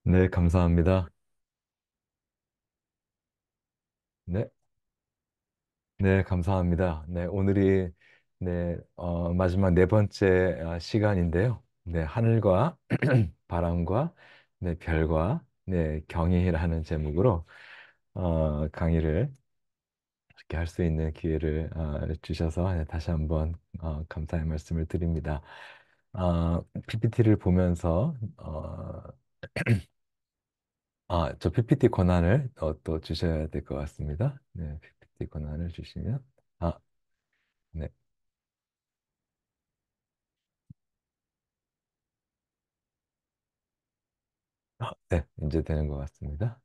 네, 감사합니다. 네, 네, 감사합니다. 네, 오늘이 마지막 네 번째 시간인데요. 네, 하늘과 바람과 별과 경이라는 제목으로 강의를 이렇게 할 수 있는 기회를 주셔서 다시 한번 감사의 말씀을 드립니다. PPT를 보면서 저 PPT 권한을 또 주셔야 될 것 같습니다. 네, PPT 권한을 주시면, 아, 네, 네, 이제 되는 것 같습니다.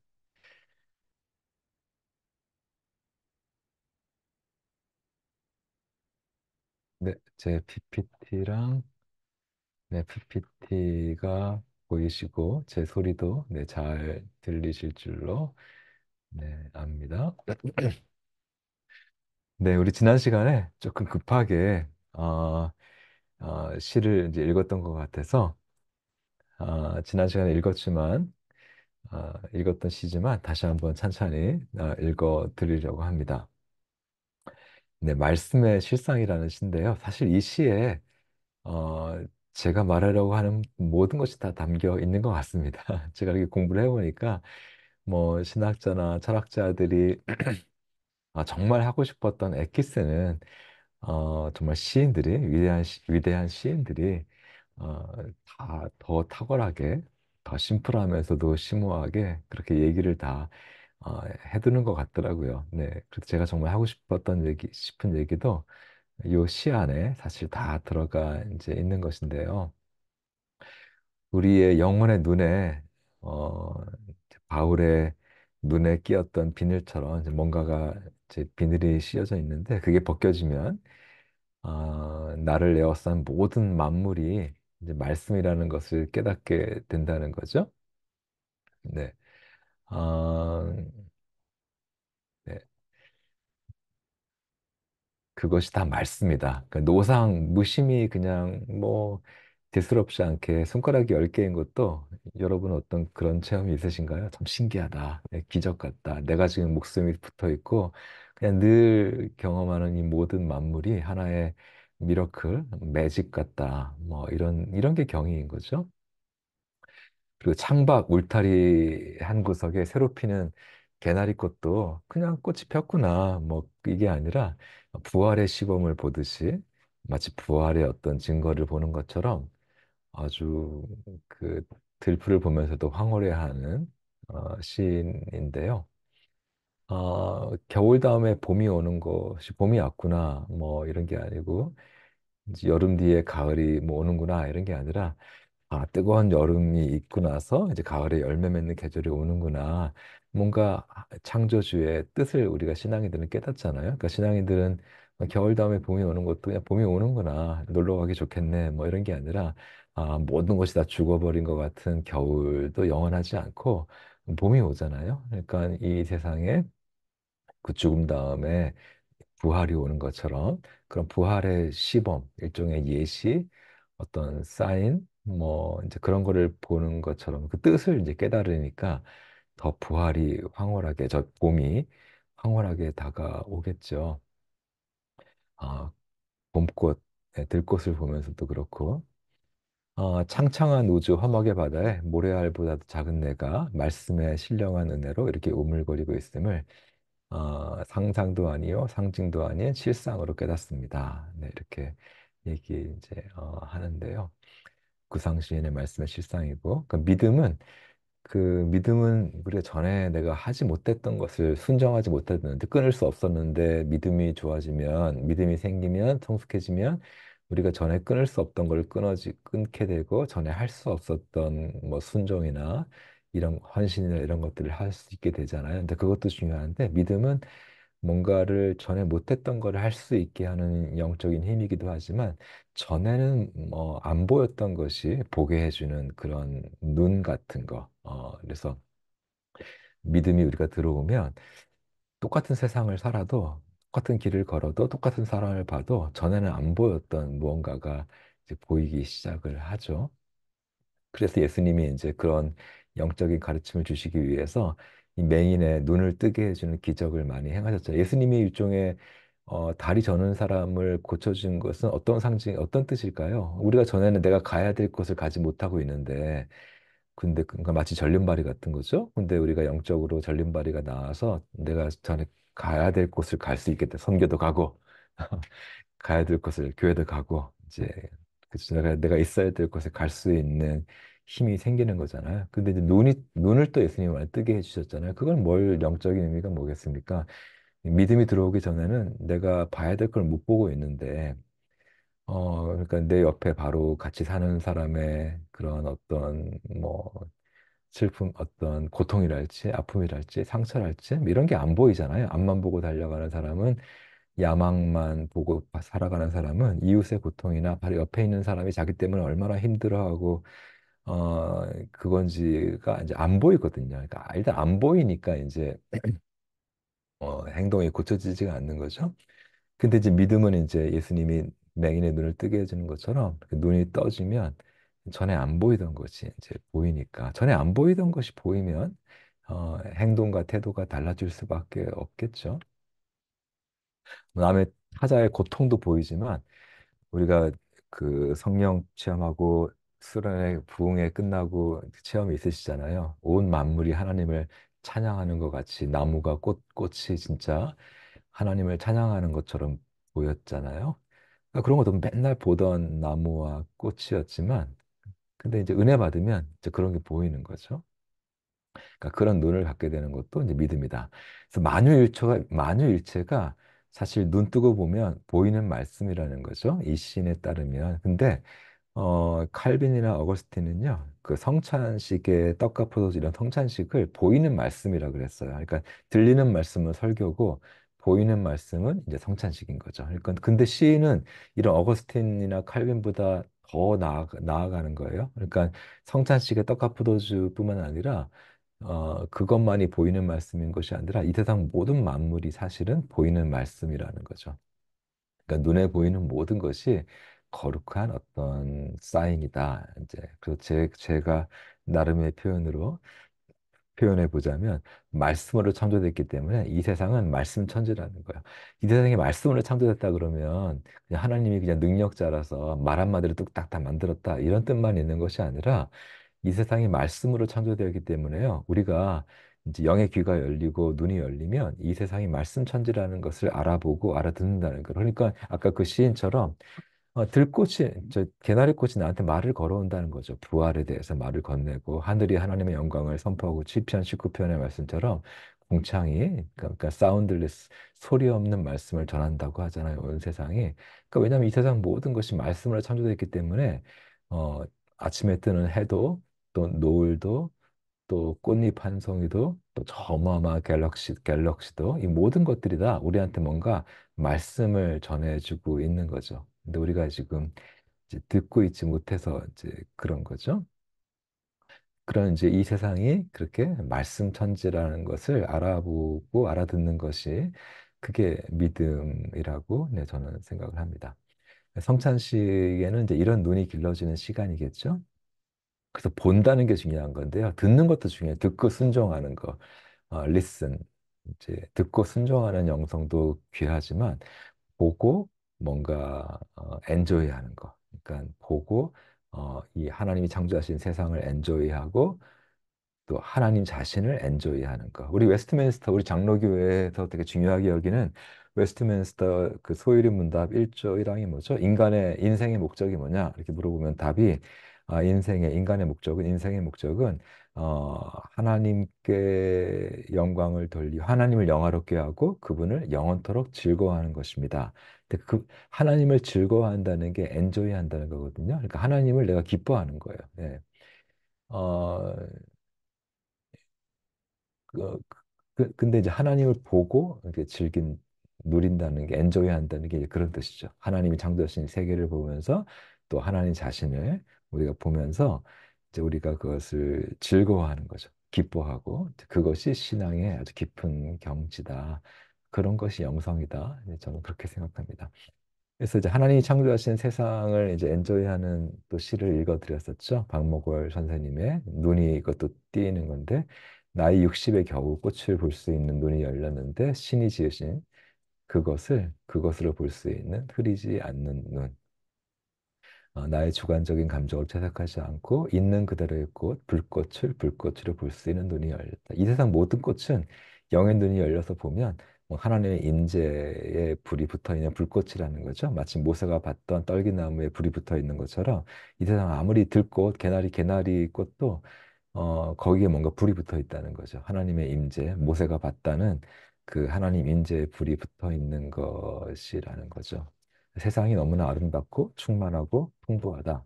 네, 제 PPT랑, PPT가 보이시고, 제 소리도, 잘 들리실 줄로, 압니다. 네, 우리 지난 시간에 조금 급하게, 시를 이제 읽었던 것 같아서, 지난 시간에 읽었던 시지만 다시 한번 찬찬히 읽어 드리려고 합니다. 네, 말씀의 실상이라는 시인데요. 사실 이 시에 어, 제가 말하려고 하는 모든 것이 다 담겨 있는 것 같습니다. 제가 이렇게 공부를 해보니까 뭐 신학자나 철학자들이 정말 하고 싶었던 엑기스는 정말 위대한 시인들이 어, 다 더 탁월하게, 더 심플하면서도 심오하게 그렇게 얘기를 다 해두는 것 같더라고요. 네, 그래서 제가 정말 하고 싶은 얘기도 요 시 안에 사실 다 들어가 이제 있는 것인데요. 우리의 영혼의 눈에 어, 바울의 눈에 끼었던 비늘처럼 이제 뭔가가 이제 비늘이 씌어져 있는데 그게 벗겨지면 나를 에워싼 모든 만물이 이제 말씀이라는 것을 깨닫게 된다는 거죠. 네. 어, 네. 그것이 다 말씀이다. 그러니까 노상 무심히 그냥 뭐 대수롭지 않게 손가락이 10개인 것도 여러분 어떤 그런 체험이 있으신가요? 참 신기하다. 기적 같다. 내가 지금 목숨이 붙어 있고 그냥 늘 경험하는 이 모든 만물이 하나의 미러클, 매직 같다. 뭐 이런 게 경이인 거죠. 그리고 창밖 울타리 한 구석에 새로 피는 개나리꽃도 그냥 꽃이 폈구나. 뭐 이게 아니라 부활의 시범을 보듯이 마치 부활의 어떤 증거를 보는 것처럼 아주 그 들풀을 보면서도 황홀해하는 시인인데요. 겨울 다음에 봄이 오는 것이 봄이 왔구나. 뭐 이런 게 아니고 이제 여름 뒤에 가을이 뭐 오는구나 이런 게 아니라 뜨거운 여름이 있고 나서 이제 가을에 열매 맺는 계절이 오는구나. 뭔가 창조주의 뜻을 우리가 신앙인들은 깨닫잖아요. 그러니까 신앙인들은 겨울 다음에 봄이 오는 것도 그냥 봄이 오는구나. 놀러 가기 좋겠네. 뭐 이런 게 아니라 모든 것이 다 죽어버린 것 같은 겨울도 영원하지 않고 봄이 오잖아요. 그러니까 이 세상에 그 죽음 다음에 부활이 오는 것처럼 그런 부활의 시범, 일종의 예시, 어떤 사인, 뭐 이제 그런 거를 보는 것처럼 그 뜻을 이제 깨달으니까 더 부활이 황홀하게, 저 봄이 황홀하게 다가오겠죠. 아, 봄꽃, 들꽃을 보면서도 그렇고, 창창한 우주 화목의 바다에 모래알보다도 작은 내가 말씀의 신령한 은혜로 이렇게 우물거리고 있음을 상상도 아니요, 상징도 아닌 실상으로 깨닫습니다. 네, 이렇게 얘기 이제 하는데요. 구상시인의 말씀의 실상이고, 그 믿음은 우리가 전에 내가 하지 못했던 것을 순정하지 못했는데 끊을 수 없었는데 믿음이 생기면 성숙해지면 우리가 전에 끊을 수 없던 걸 끊게 되고 전에 할 수 없었던 뭐 순종이나 이런 헌신이나 이런 것들을 할 수 있게 되잖아요. 근데 그것도 중요한데 믿음은 뭔가를 전에 못했던 걸 할 수 있게 하는 영적인 힘이기도 하지만 전에는 뭐 안 보였던 것이 보게 해주는 그런 눈 같은 거. 그래서 믿음이 우리가 들어오면 똑같은 세상을 살아도 똑같은 길을 걸어도 똑같은 사람을 봐도 전에는 안 보였던 무언가가 이제 보이기 시작을 하죠. 그래서 예수님이 이제 그런 영적인 가르침을 주시기 위해서 이 맹인의 눈을 뜨게 해주는 기적을 많이 행하셨죠. 예수님이 일종의 다리 저는 사람을 고쳐준 것은 어떤 상징, 어떤 뜻일까요? 우리가 전에는 내가 가야 될 곳을 가지 못하고 있는데, 근데 그러니까 마치 전륜발이 같은 거죠. 근데 우리가 영적으로 전륜발이가 나와서 내가 전에 가야 될 곳을 갈 수 있게 돼. 선교도 가고, 가야 될 곳을 교회도 가고, 이제 그치, 내가 있어야 될 곳에 갈 수 있는 힘이 생기는 거잖아요. 근데 이제 눈을 또 예수님이 많이 뜨게 해주셨잖아요. 그건 뭘 영적인 의미가 뭐겠습니까? 믿음이 들어오기 전에는 내가 봐야 될 걸 못 보고 있는데, 그러니까 내 옆에 바로 같이 사는 사람의 그런 어떤 뭐 슬픔, 어떤 고통이랄지 아픔이랄지 상처랄지 뭐 이런 게 안 보이잖아요. 앞만 보고 달려가는 사람은 야망만 보고 살아가는 사람은 이웃의 고통이나 바로 옆에 있는 사람이 자기 때문에 얼마나 힘들어하고 그건지가 이제 안 보이거든요. 그러니까 일단 안 보이니까 이제 행동이 고쳐지지가 않는 거죠. 근데 이제 믿음은 이제 예수님이 맹인의 눈을 뜨게 해주는 것처럼 그 눈이 떠지면 전에 안 보이던 것이 이제 보이니까 전에 안 보이던 것이 보이면 행동과 태도가 달라질 수밖에 없겠죠. 남의 타자의 고통도 보이지만 우리가 그 성령 체험하고 수련회 부흥회 끝나고 체험이 있으시잖아요. 온 만물이 하나님을 찬양하는 것 같이 나무가 꽃이 진짜 하나님을 찬양하는 것처럼 보였잖아요. 그러니까 그런 것도 맨날 보던 나무와 꽃이었지만, 근데 이제 은혜 받으면 이제 그런 게 보이는 거죠. 그러니까 그런 눈을 갖게 되는 것도 이제 믿음이다. 그래서 만유일체가 사실 눈 뜨고 보면 보이는 말씀이라는 거죠. 이 시인에 따르면. 근데 칼빈이나 어거스틴은요, 그 성찬식의 떡과 포도주 이런 성찬식을 보이는 말씀이라 그랬어요. 그러니까 들리는 말씀은 설교고 보이는 말씀은 이제 성찬식인 거죠. 그러니까 근데 시인은 이런 어거스틴이나 칼빈보다 더 나아가는 거예요. 그러니까 성찬식의 떡과 포도주뿐만 아니라 그것만이 보이는 말씀인 것이 아니라 이 세상 모든 만물이 사실은 보이는 말씀이라는 거죠. 그러니까 눈에 보이는 모든 것이 거룩한 어떤 사인이다. 이제 그래서 제가 나름의 표현으로 표현해 보자면 말씀으로 창조됐기 때문에 이 세상은 말씀 천지라는 거예요. 이 세상이 말씀으로 창조됐다 그러면 그냥 하나님이 그냥 능력자라서 말 한마디로 뚝딱 다 만들었다 이런 뜻만 있는 것이 아니라 이 세상이 말씀으로 창조되었기 때문에요. 우리가 이제 영의 귀가 열리고 눈이 열리면 이 세상이 말씀 천지라는 것을 알아보고 알아듣는다는 거. 그러니까 아까 그 시인처럼 들꽃이 저 개나리꽃이 나한테 말을 걸어온다는 거죠. 부활에 대해서 말을 건네고 하늘이 하나님의 영광을 선포하고 시편 19편의 말씀처럼 공창이 그러니까 사운드레스 소리 없는 말씀을 전한다고 하잖아요. 온 세상이. 그러니까 왜냐하면 이 세상 모든 것이 말씀으로 창조되어 있기 때문에 어, 아침에 뜨는 해도 또 노을도 또 꽃잎 한 송이도 또 저 어마어마한 갤럭시도 이 모든 것들이 다 우리한테 뭔가 말씀을 전해주고 있는 거죠. 근데 우리가 지금 이제 듣고 있지 못해서 이제 그런 거죠. 그런 이제 이 세상이 그렇게 말씀 천지라는 것을 알아보고 알아듣는 것이 그게 믿음이라고 네, 저는 생각을 합니다. 성찬식에는 이제 이런 눈이 길러지는 시간이겠죠. 그래서 본다는 게 중요한 건데요. 듣는 것도 중요해요. 듣고 순종하는 거. listen. 이제 듣고 순종하는 영성도 귀하지만 보고 뭔가 엔조이하는 거. 그러니까 보고 이 하나님이 창조하신 세상을 엔조이하고 또 하나님 자신을 엔조이하는 거. 우리 웨스트민스터 우리 장로교회에서 되게 중요하게 여기는 웨스트민스터 그 소유리 문답 1조 1항이 뭐죠? 인간의 인생의 목적이 뭐냐? 이렇게 물어보면 답이 인간의 목적은 하나님께 영광을 하나님을 영화롭게 하고 그분을 영원토록 즐거워하는 것입니다. 근데 그 하나님을 즐거워한다는 게 엔조이 한다는 거거든요. 그러니까 하나님을 내가 기뻐하는 거예요. 예. 어, 그, 근데 이제 하나님을 보고 이렇게 누린다는 게 엔조이 한다는 게 이제 그런 뜻이죠. 하나님이 창조하신 세계를 보면서 또 하나님 자신을 우리가 보면서 이제 우리가 그것을 즐거워하는 거죠. 기뻐하고 그것이 신앙의 아주 깊은 경지다. 그런 것이 영성이다. 저는 그렇게 생각합니다. 그래서 이제 하나님이 창조하신 세상을 이제 엔조이하는 또 시를 읽어드렸었죠. 박목월 선생님의 눈이 이것도 띄이는 건데 나이 60에 겨우 꽃을 볼 수 있는 눈이 열렸는데 신이 지으신 그것으로 볼 수 있는 흐리지 않는 눈. 나의 주관적인 감정을 채색하지 않고 있는 그대로의 꽃, 불꽃을 불꽃으로 볼 수 있는 눈이 열렸다. 이 세상 모든 꽃은 영의 눈이 열려서 보면 뭐 하나님의 임재에 불이 붙어 있는 불꽃이라는 거죠. 마치 모세가 봤던 떨기나무에 불이 붙어 있는 것처럼 이 세상 아무리 들꽃, 개나리 꽃도 거기에 뭔가 불이 붙어 있다는 거죠. 하나님의 임재, 모세가 봤다는 그 하나님 임재에 불이 붙어 있는 것이라는 거죠. 세상이 너무나 아름답고 충만하고 풍부하다.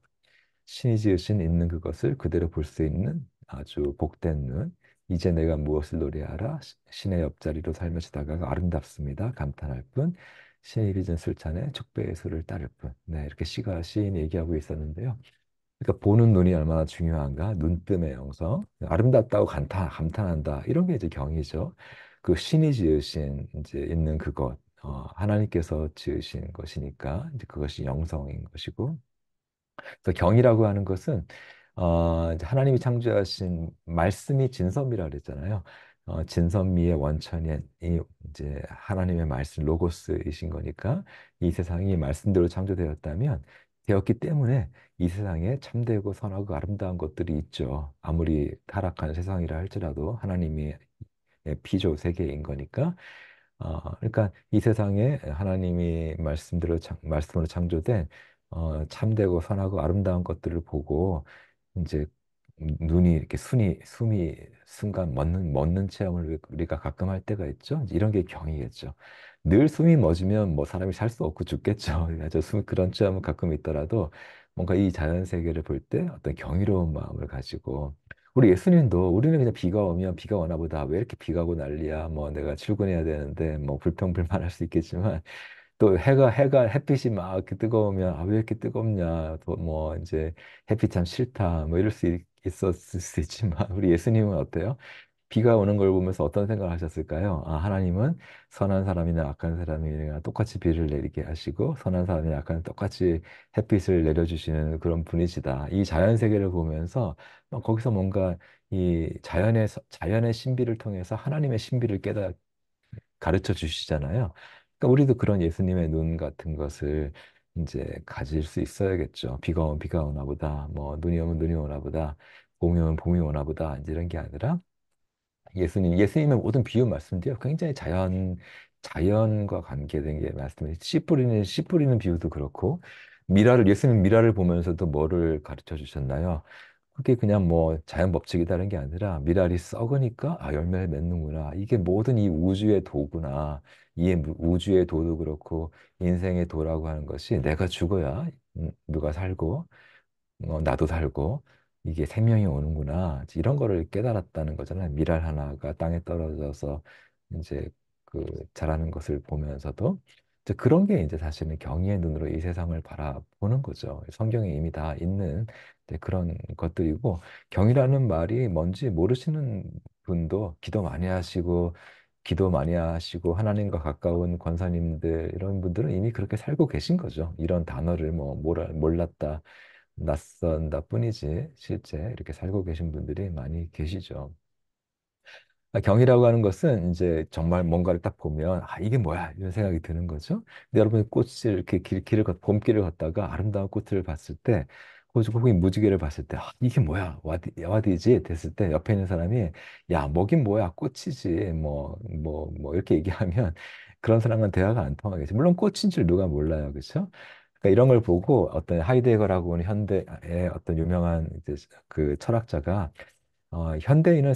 신이 지으신 있는 그것을 그대로 볼 수 있는 아주 복된 눈. 이제 내가 무엇을 노래하라. 신의 옆자리로 살며 지다가가 아름답습니다. 감탄할 뿐. 신이 빚은 술잔에 축배의 술을 따를 뿐. 네, 이렇게 시인이 얘기하고 있었는데요. 그러니까 보는 눈이 얼마나 중요한가? 눈뜸의 영성. 아름답다고 감탄한다. 이런 게 이제 경이죠. 그 신이 지으신 이제 있는 그것, 하나님께서 지으신 것이니까 이제 그것이 영성인 것이고 그래서 경이라고 하는 것은 이제 하나님이 창조하신 말씀이 진섭이라 그랬잖아요. 진선미의 원천이 이제 하나님의 말씀 로고스이신 거니까 이 세상이 말씀대로 창조되었다면 되었기 때문에 이 세상에 참되고 선하고 아름다운 것들이 있죠. 아무리 타락한 세상이라 할지라도 하나님이 피조 세계인 거니까. 그러니까 이 세상에 하나님이 말씀으로 창조된 참되고 선하고 아름다운 것들을 보고 이제 눈이 이렇게 숨이 순간 멎는 체험을 우리가 가끔 할 때가 있죠. 이제 이런 게 경이겠죠. 늘 숨이 멎으면 뭐 사람이 살 수 없고 죽겠죠. 그래서 그런 체험은 가끔 있더라도 뭔가 이 자연 세계를 볼 때 어떤 경이로운 마음을 가지고 우리 예수님도 우리는 그냥 비가 오면 비가 오나 보다 왜 이렇게 비가 오고 난리야 뭐 내가 출근해야 되는데 뭐 불평불만할 수 있겠지만 또 햇빛이 막 이렇게 뜨거우면 아 왜 이렇게 뜨겁냐 또 뭐 이제 햇빛 참 싫다 뭐 이럴 수 있었을 수 있지만 우리 예수님은 어때요? 비가 오는 걸 보면서 어떤 생각을 하셨을까요? 아, 하나님은 선한 사람이나 악한 사람이나 똑같이 비를 내리게 하시고 선한 사람이나 악한 똑같이 햇빛을 내려주시는 그런 분이시다. 이 자연 세계를 보면서 거기서 뭔가 이 자연의 신비를 통해서 하나님의 신비를 가르쳐 주시잖아요. 그러니까 우리도 그런 예수님의 눈 같은 것을 이제 가질 수 있어야겠죠. 비가 오면 비가 오나 보다, 뭐 눈이 오면 눈이 오나 보다, 봄이 오면 봄이 오나 보다, 이제 이런 게 아니라 예수님의 모든 비유 말씀도요, 굉장히 자연과 관계된 게 말씀이에요. 씨 뿌리는 비유도 그렇고, 예수님 미라를 보면서도 뭐를 가르쳐 주셨나요? 그게 그냥 뭐 자연 법칙이다는 게 아니라 미랄이 썩으니까 아, 열매를 맺는구나. 이게 모든 이 우주의 도구나, 우주의 도도 그렇고, 인생의 도라고 하는 것이 내가 죽어야 누가 살고, 나도 살고 이게 생명이 오는구나 이런 거를 깨달았다는 거잖아요. 밀알 하나가 땅에 떨어져서 이제 그 자라는 것을 보면서도 이제 그런 게 이제 사실은 경의의 눈으로 이 세상을 바라보는 거죠. 성경에 이미 다 있는 이제 그런 것들이고 경이라는 말이 뭔지 모르시는 분도 기도 많이 하시고 하나님과 가까운 권사님들 이런 분들은 이미 그렇게 살고 계신 거죠. 이런 단어를 뭐 몰랐다 낯선다 뿐이지 실제 이렇게 살고 계신 분들이 많이 계시죠. 경이라고 하는 것은 이제 정말 뭔가를 딱 보면 아 이게 뭐야 이런 생각이 드는 거죠. 근데 여러분이 꽃을 이렇게 봄길을 걷다가 아름다운 꽃을 봤을 때 혹은 무지개를 봤을 때 아, 이게 뭐야 와디지 됐을 때 옆에 있는 사람이 야 뭐긴 뭐야 꽃이지 뭐 이렇게 얘기하면 그런 사람과 대화가 안 통하겠죠. 물론 꽃인 줄 누가 몰라요, 그렇죠? 그러니까 이런 걸 보고 어떤 하이데거라고 하는 현대의 어떤 유명한 이제 그 철학자가 현대인은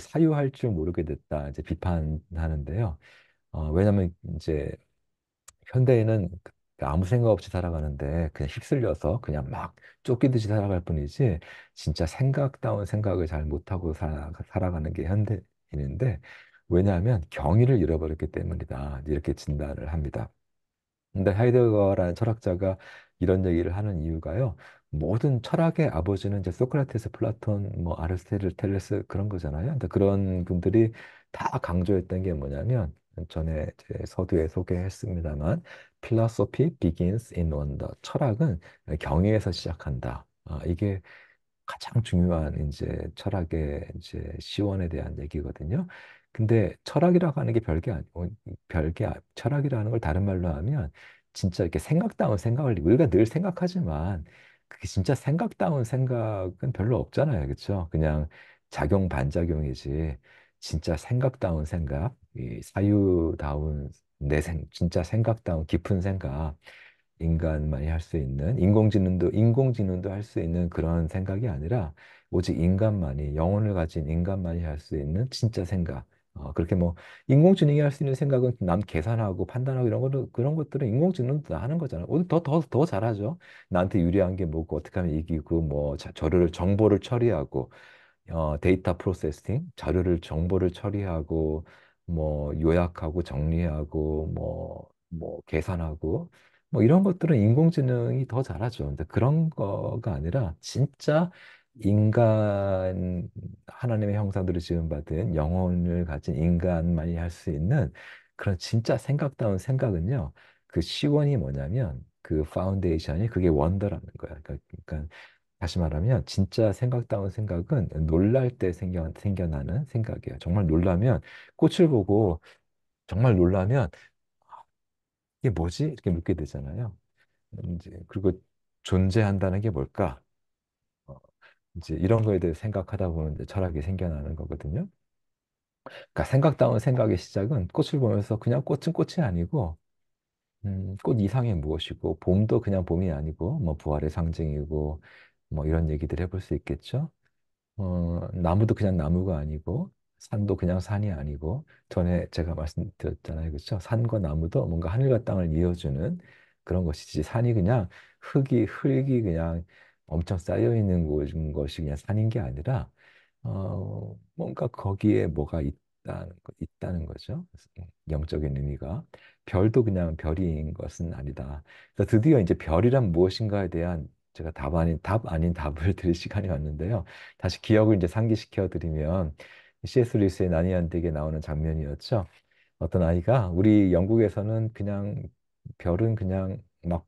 사유할 줄 모르게 됐다. 이제 비판하는데요. 왜냐하면 이제 현대인은 아무 생각 없이 살아가는데 그냥 휩쓸려서 그냥 막 쫓기듯이 살아갈 뿐이지 진짜 생각다운 생각을 잘 못하고 살아가는 게 현대인인데 왜냐하면 경의를 잃어버렸기 때문이다. 이렇게 진단을 합니다. 근데 하이데거라는 철학자가 이런 얘기를 하는 이유가요. 모든 철학의 아버지는 이제 소크라테스, 플라톤, 뭐 아리스토텔레스 그런 거잖아요. 근데 그런 분들이 다 강조했던 게 뭐냐면 전에 이제 서두에 소개했습니다만 philosophy begins in wonder. 철학은 경외에서 시작한다. 이게 가장 중요한 이제 철학의 이제 시원에 대한 얘기거든요. 근데 철학이라고 하는 게 철학이라는 걸 다른 말로 하면 진짜 이렇게 생각다운 생각을 우리가 늘 생각하지만 그게 진짜 생각다운 생각은 별로 없잖아요. 그렇죠? 그냥 작용 반작용이지. 진짜 생각다운 생각, 이 사유다운 진짜 생각다운 깊은 생각, 인간만이 할 수 있는 인공지능도 할 수 있는 그런 생각이 아니라 오직 인간만이 영혼을 가진 인간만이 할 수 있는 진짜 생각. 그렇게 뭐 인공지능이 할 수 있는 생각은 남 계산하고 판단하고 이런 것도 그런 것들은 인공지능도 다 하는 거잖아요. 오히려 더 잘하죠. 나한테 유리한 게 뭐고 어떻게 하면 이기고 뭐 저를 정보를 처리하고 데이터 프로세싱, 정보를 처리하고, 뭐, 요약하고, 정리하고, 뭐, 계산하고, 뭐, 이런 것들은 인공지능이 더 잘하죠. 근데 그런 거가 아니라, 진짜 인간, 하나님의 형상대로 지음받은 영혼을 가진 인간만이 할 수 있는 그런 진짜 생각다운 생각은요, 그 시원이 뭐냐면, 그 파운데이션이 그게 원더라는 거야. 그러니까 다시 말하면 진짜 생각다운 생각은 놀랄 때 생겨나는 생각이에요. 정말 놀라면 꽃을 보고 정말 놀라면 이게 뭐지? 이렇게 묻게 되잖아요. 이제 그리고 존재한다는 게 뭘까? 어, 이제 이런 거에 대해 생각하다 보면 이제 철학이 생겨나는 거거든요. 그러니까 생각다운 생각의 시작은 꽃을 보면서 그냥 꽃은 꽃이 아니고 꽃 이상의 무엇이고 봄도 그냥 봄이 아니고 뭐 부활의 상징이고 뭐 이런 얘기들 해볼 수 있겠죠. 나무도 그냥 나무가 아니고, 산도 그냥 산이 아니고, 전에 제가 말씀드렸잖아요. 그렇죠? 산과 나무도 뭔가 하늘과 땅을 이어주는 그런 것이지, 산이 그냥 흙이 그냥 엄청 쌓여 있는 것이 그냥 산인 게 아니라, 뭔가 거기에 뭐가 있다는 거죠. 영적인 의미가. 별도 그냥 별인 것은 아니다. 그래서 드디어 이제 별이란 무엇인가에 대한 제가 답 아닌 답을 드릴 시간이 왔는데요. 다시 기억을 이제 상기시켜 드리면 C.S. 루이스의 나니안덱에 나오는 장면이었죠. 어떤 아이가 우리 영국에서는 그냥 별은 그냥 막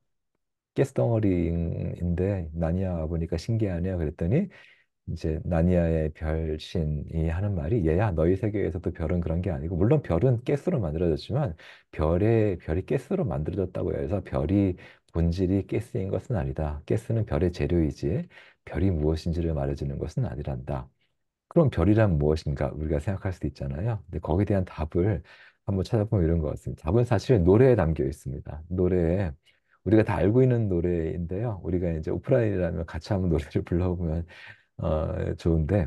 가스덩어리인데 나니아 와보니까 신기하네요. 그랬더니 이제 나니아의 별신이 하는 말이 얘야 너희 세계에서도 별은 그런 게 아니고 물론 별은 가스로 만들어졌지만 별이 가스로 만들어졌다고 해서 별이 본질이 가스인 것은 아니다. 가스는 별의 재료이지 별이 무엇인지를 말해주는 것은 아니란다. 그럼 별이란 무엇인가 우리가 생각할 수도 있잖아요. 근데 거기에 대한 답을 한번 찾아보면 이런 것 같습니다. 답은 사실 노래에 담겨 있습니다. 노래에 우리가 다 알고 있는 노래인데요. 우리가 이제 오프라인이라면 같이 한번 노래를 불러보면 좋은데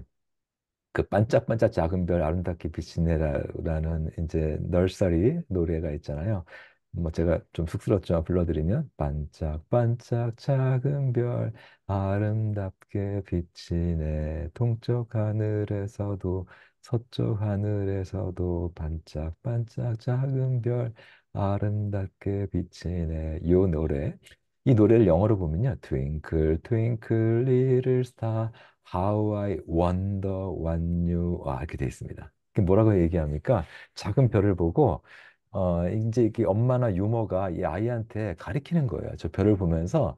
그 반짝반짝 작은 별 아름답게 비치네라는 이제 널서리 노래가 있잖아요. 뭐 제가 좀 쑥스럽지만 불러드리면 반짝반짝 작은 별 아름답게 비치네 동쪽 하늘에서도 서쪽 하늘에서도 반짝반짝 작은 별 아름답게 비치네 요 노래 이 노래를 영어로 보면요 Twinkle Twinkle Little Star How I wonder what you 이렇게 돼 있습니다. 그 뭐라고 얘기합니까? 작은 별을 보고 이제 이게 엄마나 유머가 이 아이한테 가리키는 거예요. 저 별을 보면서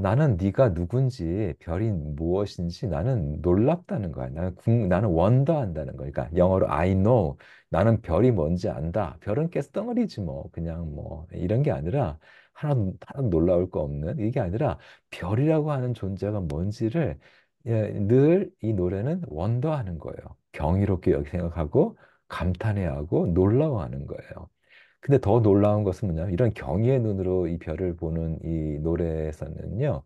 나는 네가 누군지 별이 무엇인지 나는 놀랍다는 거야. 나는 원더한다는 거야. 그러니까 영어로 I know 나는 별이 뭔지 안다. 별은 가스덩어리지 뭐 그냥 뭐 이런 게 아니라 하나도 놀라울 거 없는 이게 아니라 별이라고 하는 존재가 뭔지를 늘 이 노래는 원더하는 거예요. 경이롭게 여기 생각하고 감탄해하고 놀라워하는 거예요. 근데 더 놀라운 것은 뭐냐면 이런 경의의 눈으로 이 별을 보는 이 노래에서는요.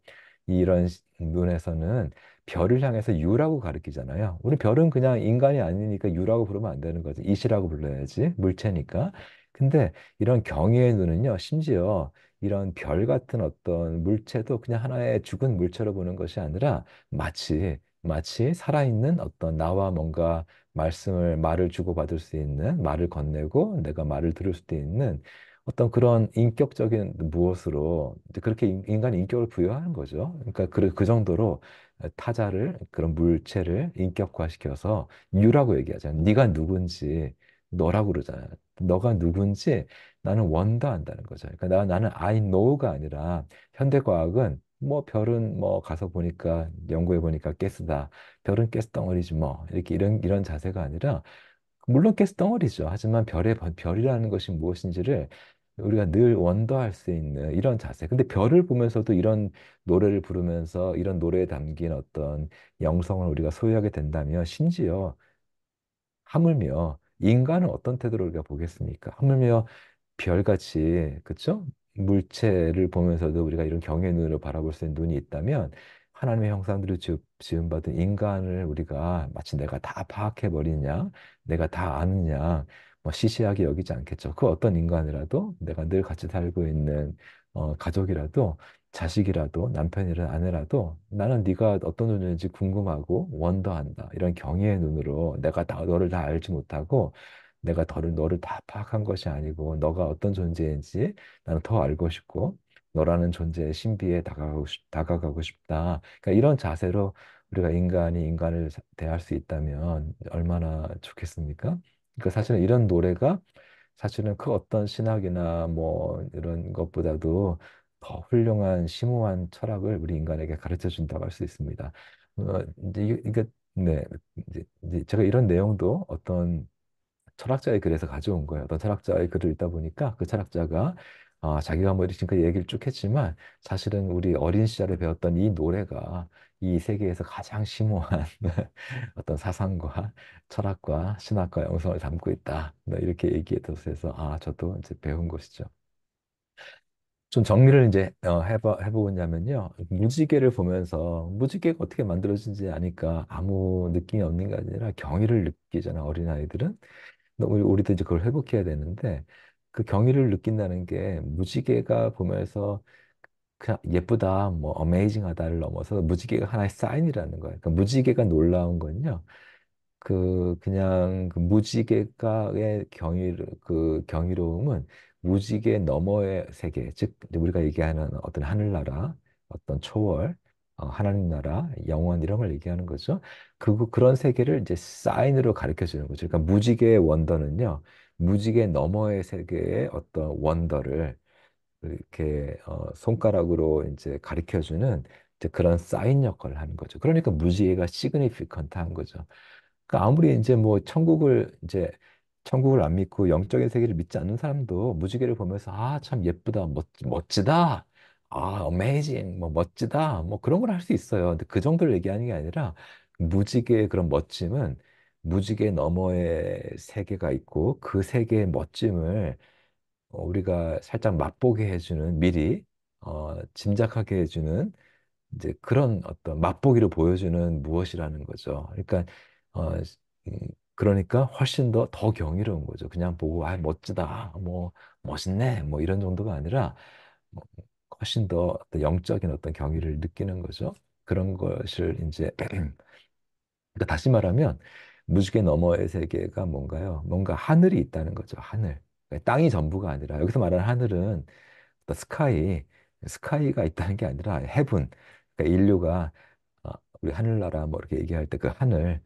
눈에서는 별을 향해서 유라고 가리키잖아요. 우리 별은 그냥 인간이 아니니까 유라고 부르면 안 되는 거지. 이시라고 불러야지. 물체니까. 근데 이런 경의의 눈은요. 심지어 이런 별 같은 어떤 물체도 그냥 하나의 죽은 물체로 보는 것이 아니라 마치 살아있는 어떤 나와 뭔가 말을 주고받을 수 있는, 말을 건네고 내가 말을 들을 수도 있는 어떤 그런 인격적인 무엇으로 이제 그렇게 인간이 인격을 부여하는 거죠. 그러니까 그 정도로 그런 물체를 인격화시켜서 유라고 얘기하잖아요. 네가 누군지 너라고 그러잖아요. 너가 누군지 나는 원더한다는 거죠. 그러니까 나는 I know가 아니라 현대과학은 뭐 별은 뭐 가서 보니까 연구해 보니까 가스다. 별은 가스 덩어리지 뭐 이렇게 이런 자세가 아니라 물론 가스덩어리죠. 하지만 별이라는 것이 무엇인지를 우리가 늘 원더할 수 있는 이런 자세. 근데 별을 보면서도 이런 노래를 부르면서 이런 노래에 담긴 어떤 영성을 우리가 소유하게 된다면 심지어 하물며 인간은 어떤 태도로 우리가 보겠습니까? 하물며 별같이 그쵸? 물체를 보면서도 우리가 이런 경외의 눈으로 바라볼 수 있는 눈이 있다면 하나님의 형상대로 지음받은 인간을 우리가 마치 내가 다 파악해 버리냐, 내가 다 아느냐, 뭐 시시하게 여기지 않겠죠. 그 어떤 인간이라도 내가 늘 같이 살고 있는 가족이라도 자식이라도 남편이라도 아내라도 나는 네가 어떤 존재인지 궁금하고 원더한다. 이런 경외의 눈으로 내가 너를 다 알지 못하고 내가 너를 다 파악한 것이 아니고 너가 어떤 존재인지 나는 더 알고 싶고 너라는 존재의 신비에 다가가고 싶다. 그러니까 이런 자세로 우리가 인간이 인간을 대할 수 있다면 얼마나 좋겠습니까? 그러니까 사실은 이런 노래가 사실은 그 어떤 신학이나 뭐 이런 것보다도 더 훌륭한 심오한 철학을 우리 인간에게 가르쳐 준다고 할 수 있습니다. 이제 이게 네, 이제 제가 이런 내용도 어떤 철학자의 글에서 가져온 거예요. 어떤 철학자의 글을 읽다 보니까 그 철학자가 자기가 뭐 지금까지 얘기를 쭉 했지만 사실은 우리 어린 시절에 배웠던 이 노래가 이 세계에서 가장 심오한 어떤 사상과 철학과 신학과 영성을 담고 있다. 뭐 이렇게 얘기해서 저도 이제 배운 것이죠. 좀 정리를 이제 해보냐면요. 무지개를 보면서 무지개가 어떻게 만들어진지 아니까 아무 느낌이 없는 게 아니라 경의를 느끼잖아, 어린아이들은. 우리도 이제 그걸 회복해야 되는데 그 경의를 느낀다는 게 무지개가 보면서 그냥 예쁘다, 뭐 어메이징하다를 넘어서 무지개가 하나의 사인이라는 거예요. 그러니까 무지개가 놀라운 건요. 그냥 그 무지개가의 그 경이로움은 무지개 너머의 세계, 즉 이제 우리가 얘기하는 어떤 하늘나라, 어떤 초월, 하나님 나라, 영원 이런 걸 얘기하는 거죠. 그런 세계를 이제 사인으로 가르쳐 주는 거죠. 그러니까 무지개의 원더는요, 무지개 너머의 세계의 어떤 원더를 이렇게 손가락으로 이제 가르쳐주는 이제 그런 사인 역할을 하는 거죠. 그러니까 무지개가 시그니피컨트한 거죠. 그러니까 아무리 이제 뭐 천국을 안 믿고 영적인 세계를 믿지 않는 사람도 무지개를 보면서 참 예쁘다, 멋지다, 어메이징, 뭐 멋지다, 뭐 그런 걸 할 수 있어요. 근데 그 정도를 얘기하는 게 아니라 무지개의 그런 멋짐은 무지개 너머의 세계가 있고 그 세계의 멋짐을 우리가 살짝 맛보게 해주는 미리 짐작하게 해주는 이제 그런 어떤 맛보기로 보여주는 무엇이라는 거죠. 그러니까 어, 음, 그러니까 훨씬 더 경이로운 거죠. 그냥 보고 멋지다, 뭐 멋있네, 뭐 이런 정도가 아니라 뭐, 훨씬 더 어떤 영적인 어떤 경의를 느끼는 거죠. 그런 것을 이제 그러니까 다시 말하면 무지개 너머의 세계가 뭔가요? 뭔가 하늘이 있다는 거죠. 하늘. 그러니까 땅이 전부가 아니라 여기서 말하는 하늘은 어떤 스카이가 있다는 게 아니라 헤븐. 그러니까 인류가 어, 우리 하늘나라 뭐 이렇게 얘기할 때 그 하늘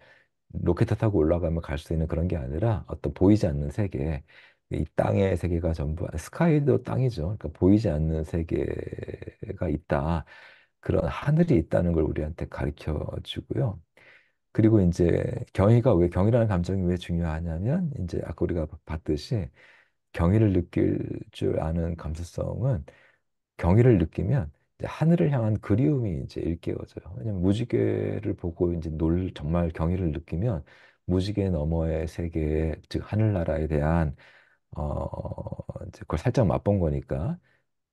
로켓 타고 올라가면 갈 수 있는 그런 게 아니라 어떤 보이지 않는 세계. 이 땅의 세계가 전부 스카이도 땅이죠. 그러니까 보이지 않는 세계가 있다. 그런 하늘이 있다는 걸 우리한테 가르쳐 주고요. 그리고 이제 경의라는 감정이 왜 중요하냐면 이제 아까 우리가 봤듯이 경의를 느낄 줄 아는 감수성은 경의를 느끼면 이제 하늘을 향한 그리움이 이제 일깨워져요. 왜냐면 무지개를 보고 이제 정말 경의를 느끼면 무지개 너머의 세계, 즉 하늘나라에 대한 이제 그걸 살짝 맛본 거니까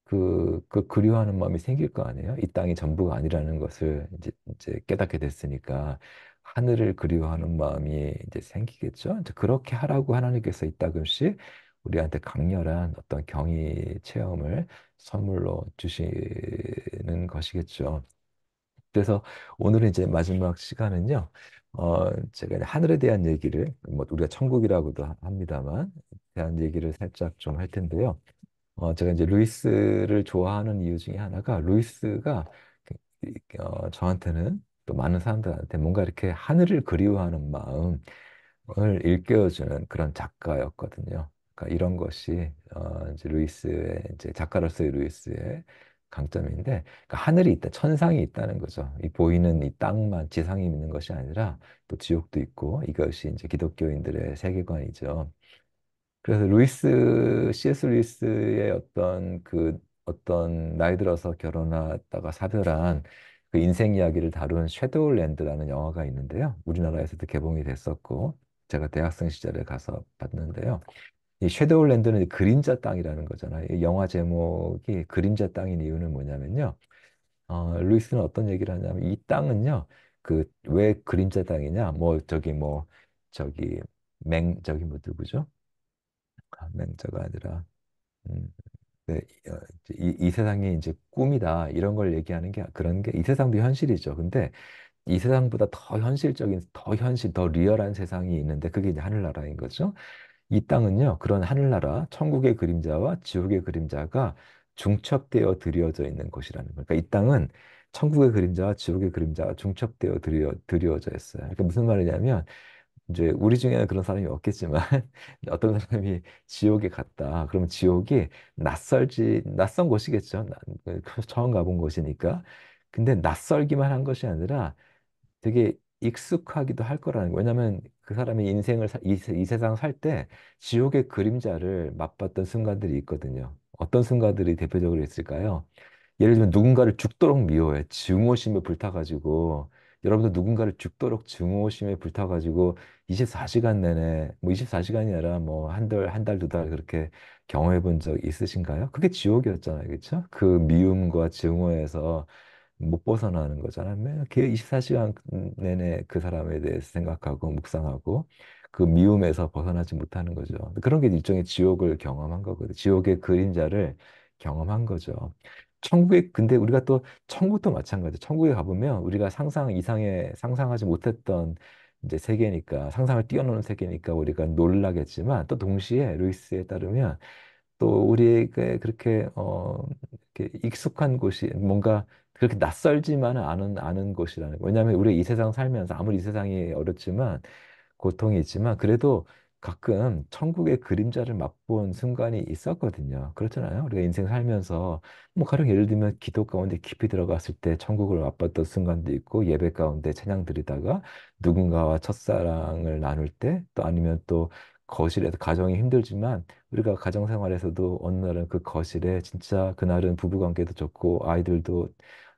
그 그리워하는 마음이 생길 거 아니에요? 이 땅이 전부가 아니라는 것을 이제 깨닫게 됐으니까 하늘을 그리워하는 마음이 이제 생기겠죠? 이제 그렇게 하라고 하나님께서 이따금씩 우리한테 강렬한 어떤 경의 체험을 선물로 주시는 것이겠죠. 그래서 오늘은 이제 마지막 시간은요, 제가 이제 하늘에 대한 얘기를, 뭐 우리가 천국이라고도 합니다만, 대한 얘기를 살짝 좀 할 텐데요. 제가 이제 루이스를 좋아하는 이유 중에 하나가 루이스가 저한테는 또 많은 사람들한테 뭔가 이렇게 하늘을 그리워하는 마음, 일깨워주는 그런 작가였거든요. 그러니까 이런 것이 이제 루이스의 이제 작가로서의 루이스의 강점인데, 그러니까 하늘이 있다, 천상이 있다는 거죠. 이 보이는 이 땅만 지상이 있는 것이 아니라 또 지옥도 있고, 이것이 이제 기독교인들의 세계관이죠. 그래서 C.S. 루이스의 어떤 나이 들어서 결혼하다가 사별한 그 인생 이야기를 다룬 섀도우랜드라는 영화가 있는데요. 우리나라에서도 개봉이 됐었고, 제가 대학생 시절에 가서 봤는데요. 이 섀도우랜드는 그림자 땅이라는 거잖아요. 이 영화 제목이 그림자 땅인 이유는 뭐냐면요. 루이스는 어떤 얘기를 하냐면 이 땅은요. 그 왜 그림자 땅이냐? 저기 저기 뭐 누구죠? 맹자가 아니라 음, 네, 어, 이 세상이 이제 꿈이다 이런 걸 얘기하는 게 그런 게 이 세상도 현실이죠. 근데 이 세상보다 더 현실적인, 더 현실, 더 리얼한 세상이 있는데 그게 이제 하늘나라인 거죠. 이 땅은요, 그런 하늘나라, 천국의 그림자와 지옥의 그림자가 중첩되어 드리워져 있는 곳이라는 거예요. 그러니까 이 땅은 천국의 그림자와 지옥의 그림자가 중첩되어 드리워져 있어요. 그러니까 무슨 말이냐면 이제 우리 중에는 그런 사람이 없겠지만 어떤 사람이 지옥에 갔다. 그러면 지옥이 낯선 곳이겠죠. 처음 가본 곳이니까. 근데 낯설기만 한 것이 아니라 되게 익숙하기도 할 거라는 거예요. 왜냐하면 그 사람이 이 세상 살 때 지옥의 그림자를 맛봤던 순간들이 있거든요. 어떤 순간들이 대표적으로 있을까요? 예를 들면 누군가를 죽도록 미워해. 증오심에 불타가지고 여러분도 누군가를 죽도록 증오심에 불타가지고 24시간 내내 뭐 24시간이 아니라 뭐 한 달, 두 달 그렇게 경험해 본 적 있으신가요? 그게 지옥이었잖아요. 그렇죠? 그 미움과 증오에서 못 벗어나는 거잖아요. 매일 24시간 내내 그 사람에 대해서 생각하고 묵상하고 그 미움에서 벗어나지 못하는 거죠. 그런 게 일종의 지옥을 경험한 거거든요. 지옥의 그림자를 경험한 거죠. 근데 우리가 또 천국도 마찬가지죠. 천국에 가보면 우리가 상상 이상의 상상하지 못했던 이제 세계니까 상상을 뛰어넘는 세계니까 우리가 놀라겠지만 또 동시에 루이스에 따르면 또 우리에게 그렇게 이렇게 익숙한 곳이 뭔가 그렇게 낯설지만은 않은 곳이라는 거. 왜냐하면 우리 이 세상 살면서 아무리 이 세상이 어렵지만 고통이 있지만 그래도 가끔 천국의 그림자를 맛본 순간이 있었거든요. 그렇잖아요. 우리가 인생 살면서 뭐 가령 예를 들면 기도 가운데 깊이 들어갔을 때 천국을 맛봤던 순간도 있고 예배 가운데 찬양 드리다가 누군가와 첫사랑을 나눌 때 또 아니면 또 거실에서 가정이 힘들지만 우리가 가정생활에서도 어느 날은 그 거실에 진짜 그날은 부부관계도 좋고 아이들도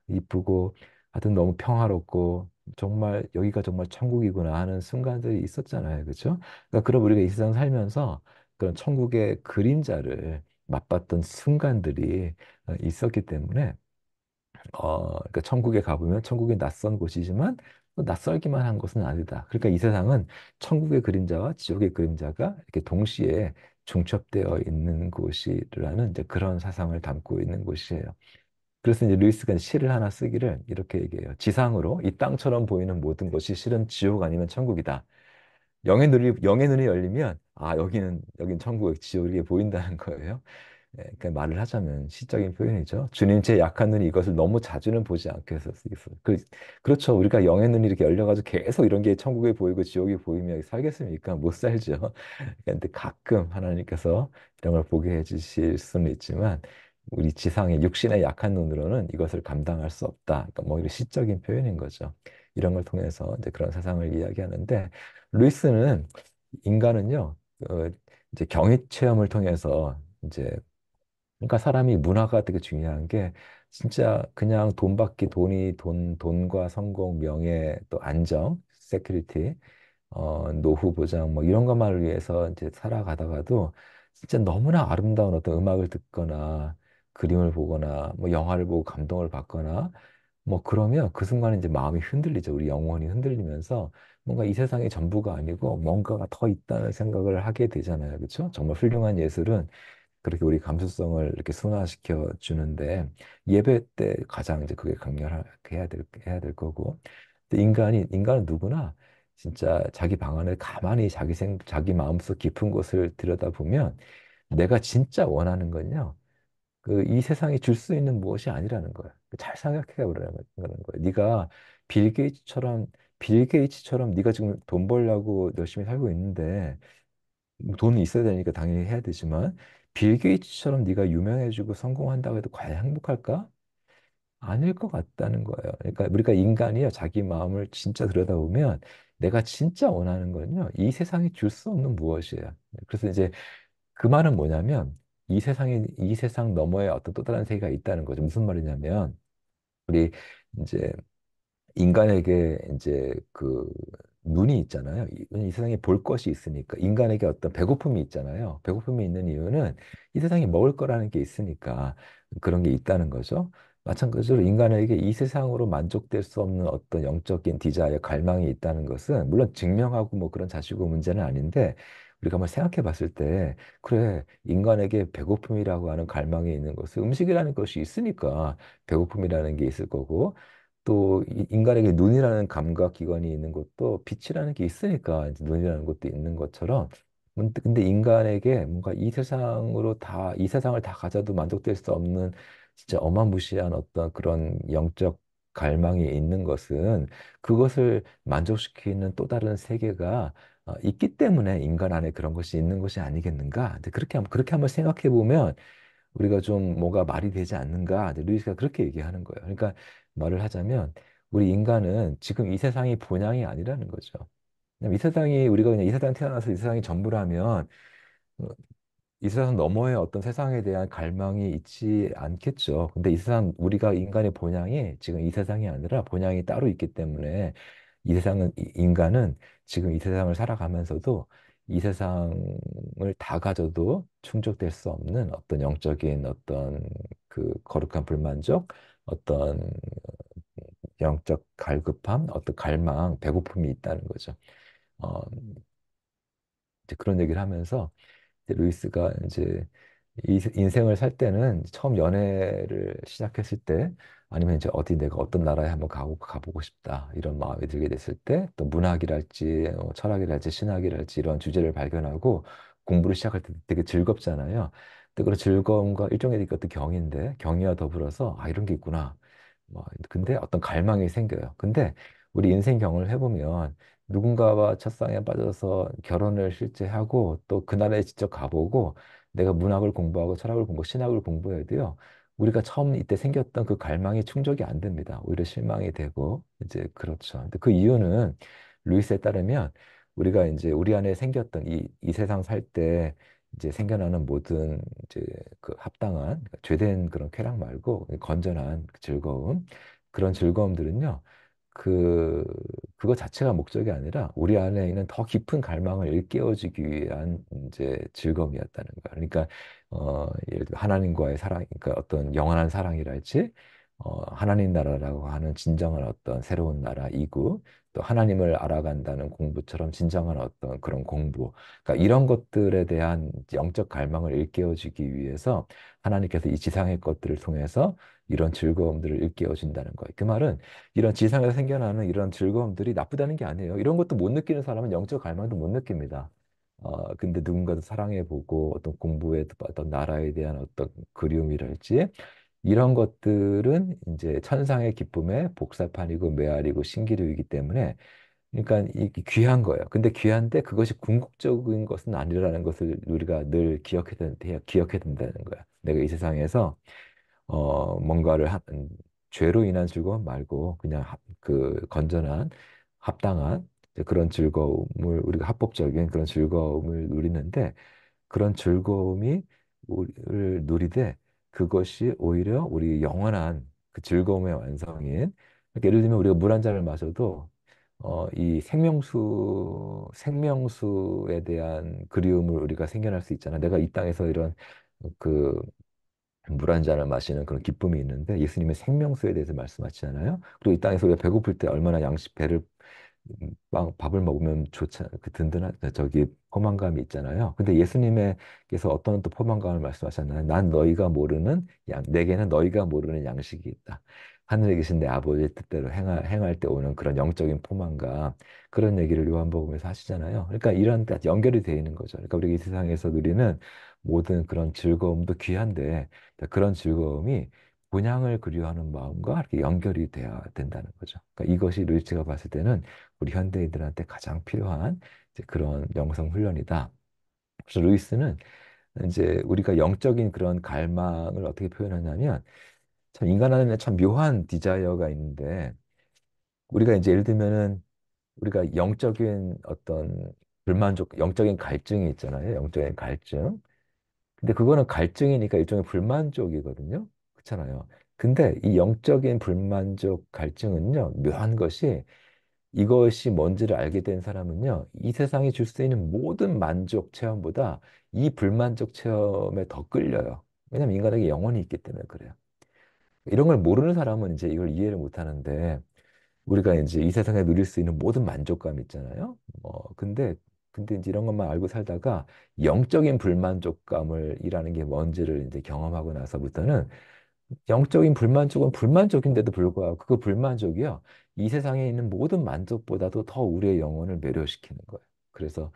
이쁘고 하여튼 너무 평화롭고 정말 여기가 정말 천국이구나 하는 순간들이 있었잖아요. 그렇죠? 그러니까 그럼 우리가 이 세상 살면서 그런 천국의 그림자를 맛봤던 순간들이 있었기 때문에 그러니까 천국에 가보면 천국이 낯선 곳이지만 또 낯설기만 한 곳은 아니다. 그러니까 이 세상은 천국의 그림자와 지옥의 그림자가 이렇게 동시에 중첩되어 있는 곳이라는 이제 그런 사상을 담고 있는 곳이에요. 그래서 이제 루이스가 시를 하나 쓰기를 이렇게 얘기해요. 지상으로 이 땅처럼 보이는 모든 것이 실은 지옥 아니면 천국이다. 영의 눈이 열리면 여긴 천국, 지옥이 보인다는 거예요. 예, 그러니까 말을 하자면 시적인 표현이죠. 주님 제 약한 눈이 이것을 너무 자주는 보지 않게 해서 쓰겠어요. 그렇죠. 우리가 영의 눈이 이렇게 열려가지고 계속 이런 게 천국에 보이고 지옥에 보이면 살겠습니까? 못 살죠. 근데 가끔 하나님께서 이런 걸 보게 해주실 수는 있지만 우리 지상의 육신의 약한 눈으로는 이것을 감당할 수 없다. 그러니까 뭐 이런 시적인 표현인 거죠. 이런 걸 통해서 이제 그런 세상을 이야기하는데 루이스는 인간은요, 이제 경이 체험을 통해서 이제 그러니까 사람이 문화가 되게 중요한 게 진짜 그냥 돈 받기 돈과 성공, 명예, 또 안정, 세큐리티, 노후 보장 뭐 이런 것만을 위해서 이제 살아가다가도 진짜 너무나 아름다운 어떤 음악을 듣거나 그림을 보거나 뭐 영화를 보고 감동을 받거나 뭐 그러면 그 순간에 이제 마음이 흔들리죠. 우리 영혼이 흔들리면서 뭔가 이 세상이 전부가 아니고 뭔가가 더 있다는 생각을 하게 되잖아요. 그렇죠? 정말 훌륭한 예술은 그렇게 우리 감수성을 이렇게 순화시켜 주는데 예배 때 가장 이제 그게 강렬하게 해야 될 거고. 근데 인간은 누구나 진짜 자기 방 안에 가만히 자기 마음속 깊은 곳을 들여다보면 내가 진짜 원하는 건요. 그 이 세상이 줄 수 있는 무엇이 아니라는 거예요. 잘 생각해 보라는 거예요. 네가 빌 게이츠처럼 빌 게이츠처럼 네가 지금 돈 벌려고 열심히 살고 있는데 뭐 돈은 있어야 되니까 당연히 해야 되지만 빌 게이츠처럼 네가 유명해지고 성공한다고 해도 과연 행복할까? 아닐 것 같다는 거예요. 그러니까 우리가 인간이요, 자기 마음을 진짜 들여다보면 내가 진짜 원하는 건요, 이 세상에 줄 수 없는 무엇이에요. 그래서 이제 그 말은 뭐냐면 이 세상 너머에 어떤 또 다른 세계가 있다는 거죠. 무슨 말이냐면 우리 이제 인간에게 이제 그 눈이 있잖아요. 이 세상에 볼 것이 있으니까 인간에게 어떤 배고픔이 있잖아요. 배고픔이 있는 이유는 이 세상에 먹을 거라는 게 있으니까 그런 게 있다는 거죠. 마찬가지로 인간에게 이 세상으로 만족될 수 없는 어떤 영적인 디자이어, 갈망이 있다는 것은 물론 증명하고 뭐 그런 자시고 문제는 아닌데 우리가 한번 생각해 봤을 때 그래, 인간에게 배고픔이라고 하는 갈망이 있는 것은 음식이라는 것이 있으니까 배고픔이라는 게 있을 거고 또 인간에게 눈이라는 감각 기관이 있는 것도 빛이라는 게 있으니까 이제 눈이라는 것도 있는 것처럼 근데 인간에게 뭔가 이 세상을 다 가져도 만족될 수 없는 진짜 어마무시한 어떤 그런 영적 갈망이 있는 것은 그것을 만족시키는 또 다른 세계가 있기 때문에 인간 안에 그런 것이 있는 것이 아니겠는가? 이제 그렇게 한번 생각해 보면 우리가 좀 뭐가 말이 되지 않는가? 이제 루이스가 그렇게 얘기하는 거예요. 그러니까 말을 하자면 우리 인간은 지금 이 세상이 본향이 아니라는 거죠. 그냥 이 세상이 우리가 그냥 이 세상 태어나서 이 세상이 전부라면 어, 이 세상 너머의 어떤 세상에 대한 갈망이 있지 않겠죠. 근데 이 세상 우리가 인간의 본향이 지금 이 세상이 아니라 본향이 따로 있기 때문에 인간은 지금 이 세상을 살아가면서도 이 세상을 다 가져도 충족될 수 없는 어떤 영적인 어떤 그 거룩한 불만족, 어떤 영적 갈급함, 어떤 갈망, 배고픔이 있다는 거죠. 어, 이제 그런 얘기를 하면서 이제 루이스가 이제 이 인생을 살 때는 처음 연애를 시작했을 때 아니면 이제 어디 내가 어떤 나라에 한번 가보고 싶다 이런 마음이 들게 됐을 때 또 문학이랄지 철학이랄지 신학이랄지 이런 주제를 발견하고 공부를 시작할 때 되게 즐겁잖아요. 근데 그런 즐거움과 일종의 어떤 경인데 경의와 더불어서 아 이런 게 있구나. 뭐 근데 어떤 갈망이 생겨요. 근데 우리 인생 경험을 해보면 누군가와 첫사랑에 빠져서 결혼을 실제 하고 또 그 나라에 직접 가보고 내가 문학을 공부하고 철학을 공부하고 신학을 공부해도요. 우리가 처음 이때 생겼던 그 갈망이 충족이 안 됩니다. 오히려 실망이 되고 이제 그렇죠. 근데 그 이유는 루이스에 따르면 우리가 이제 우리 안에 생겼던 이 세상 살 때 이제 생겨나는 모든 이제 그 합당한 그러니까 죄된 그런 쾌락 말고 건전한 그 즐거움 그런 즐거움들은요. 그 그거 자체가 목적이 아니라 우리 안에 있는 더 깊은 갈망을 일깨워주기 위한 이제 즐거움이었다는 거야. 그러니까 예를 들어 하나님과의 사랑, 그러니까 어떤 영원한 사랑이랄지, 하나님 나라라고 하는 진정한 어떤 새로운 나라 이구, 또 하나님을 알아간다는 공부처럼 진정한 어떤 그런 공부, 그러니까 이런 것들에 대한 영적 갈망을 일깨워주기 위해서 하나님께서 이 지상의 것들을 통해서 이런 즐거움들을 일깨워준다는 거예요. 그 말은 이런 지상에서 생겨나는 이런 즐거움들이 나쁘다는 게 아니에요. 이런 것도 못 느끼는 사람은 영적 갈망도 못 느낍니다. 근데 누군가도 사랑해보고 어떤 공부에 어떤 나라에 대한 어떤 그리움이랄지 이런 것들은 이제 천상의 기쁨의 복사판이고 메아리고 신기루이기 때문에 그러니까 이게 귀한 거예요. 근데 귀한데 그것이 궁극적인 것은 아니라는 것을 우리가 늘 기억해야 된다는 거야. 내가 이 세상에서 뭔가를 죄로 인한 즐거움 말고 그냥 그 건전한 합당한 그런 즐거움을 우리가 합법적인 그런 즐거움을 누리는데 그런 즐거움이 우리를 누리되 그것이 오히려 우리 영원한 그 즐거움의 완성인 그러니까 예를 들면 우리가 물 한 잔을 마셔도 이 생명수에 대한 그리움을 우리가 생겨날 수 있잖아. 내가 이 땅에서 이런 그 물 한 잔을 마시는 그런 기쁨이 있는데 예수님의 생명수에 대해서 말씀하시잖아요. 그리고 이 땅에서 우리가 배고플 때 얼마나 배를 밥을 먹으면 그 든든한 저기 포만감이 있잖아요. 근데 예수님께서 어떤 또 포만감을 말씀하셨나요? 난 너희가 모르는 내게는 너희가 모르는 양식이 있다. 하늘에 계신 내 아버지의 뜻대로 행할 때 오는 그런 영적인 포만감 그런 얘기를 요한복음에서 하시잖아요. 그러니까 이런 데 연결이 되어 있는 거죠. 그러니까 우리가 이 세상에서 누리는 모든 그런 즐거움도 귀한데 그런 즐거움이 본향을 그리워하는 마음과 이렇게 연결이 돼야 된다는 거죠. 그러니까 이것이 루이치가 봤을 때는 우리 현대인들한테 가장 필요한 이제 그런 영성 훈련이다. 그래서 루이스는 이제 우리가 영적인 그런 갈망을 어떻게 표현하냐면 참 인간 안에 참 묘한 디자이어가 있는데 우리가 이제 예를 들면은 우리가 영적인 어떤 불만족, 영적인 갈증이 있잖아요. 영적인 갈증. 근데 그거는 갈증이니까 일종의 불만족이거든요. 그렇잖아요. 근데 이 영적인 불만족 갈증은요, 묘한 것이 이것이 뭔지를 알게 된 사람은요, 이 세상이 줄 수 있는 모든 만족 체험보다 이 불만족 체험에 더 끌려요. 왜냐하면 인간에게 영혼이 있기 때문에 그래요. 이런 걸 모르는 사람은 이제 이걸 이해를 못 하는데 우리가 이제 이 세상에 누릴 수 있는 모든 만족감 있잖아요. 근데 이제 이런 것만 알고 살다가 영적인 불만족감을 이라는 게 뭔지를 이제 경험하고 나서부터는 영적인 불만족은 불만족인데도 불구하고 그 불만족이요. 이 세상에 있는 모든 만족보다도 더 우리의 영혼을 매료시키는 거예요. 그래서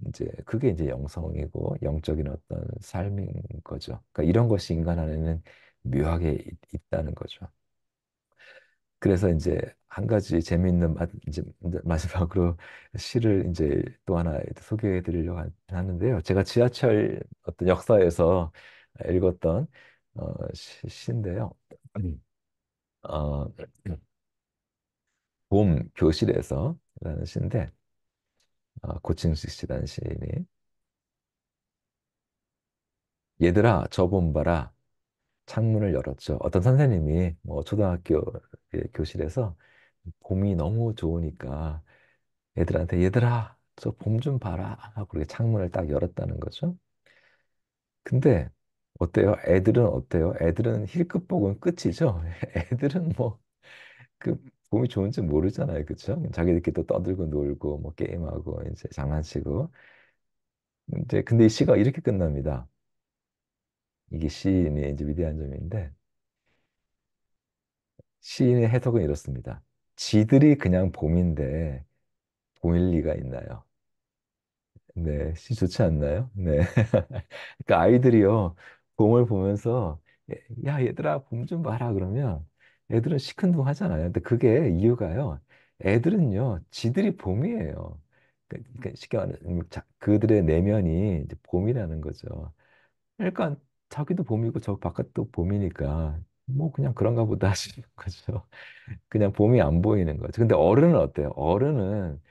이제 그게 이제 영성이고 영적인 어떤 삶인 거죠. 그러니까 이런 것이 인간 안에는 묘하게 있다는 거죠. 그래서 이제 한 가지 재미있는 이제 마지막으로 시를 이제 또 하나 소개해 드리려고 하는데요. 제가 지하철 어떤 역사에서 읽었던 시인데요. 어, 봄 교실에서라는 시인데 고칭식 씨라는 시인이 얘들아 저 봄 봐라 창문을 열었죠. 어떤 선생님이 뭐 초등학교 교실에서 봄이 너무 좋으니까 애들한테 얘들아 저 봄 좀 봐라 하고 그렇게 창문을 딱 열었다는 거죠. 근데 어때요? 애들은 어때요? 애들은 힐끗 보고는 끝이죠. 애들은 뭐 그 봄이 좋은지 모르잖아요, 그렇죠? 자기들끼리 또 떠들고 놀고 뭐 게임하고 이제 장난치고 이제 근데 이 시가 이렇게 끝납니다. 이게 시인의 이제 위대한 점인데 시인의 해석은 이렇습니다. 지들이 그냥 봄인데 봄일 리가 있나요? 네, 시 좋지 않나요? 네. 그러니까 아이들이요, 봄을 보면서, 야, 얘들아, 봄 좀 봐라, 그러면 애들은 시큰둥 하잖아요. 근데 그게 이유가요, 애들은요, 지들이 봄이에요. 그러니까 쉽게 말하면, 그들의 내면이 이제 봄이라는 거죠. 그러니까 자기도 봄이고 저 바깥도 봄이니까, 뭐 그냥 그런가 보다 하시는 거죠. 그냥 봄이 안 보이는 거죠. 근데 어른은 어때요? 어른은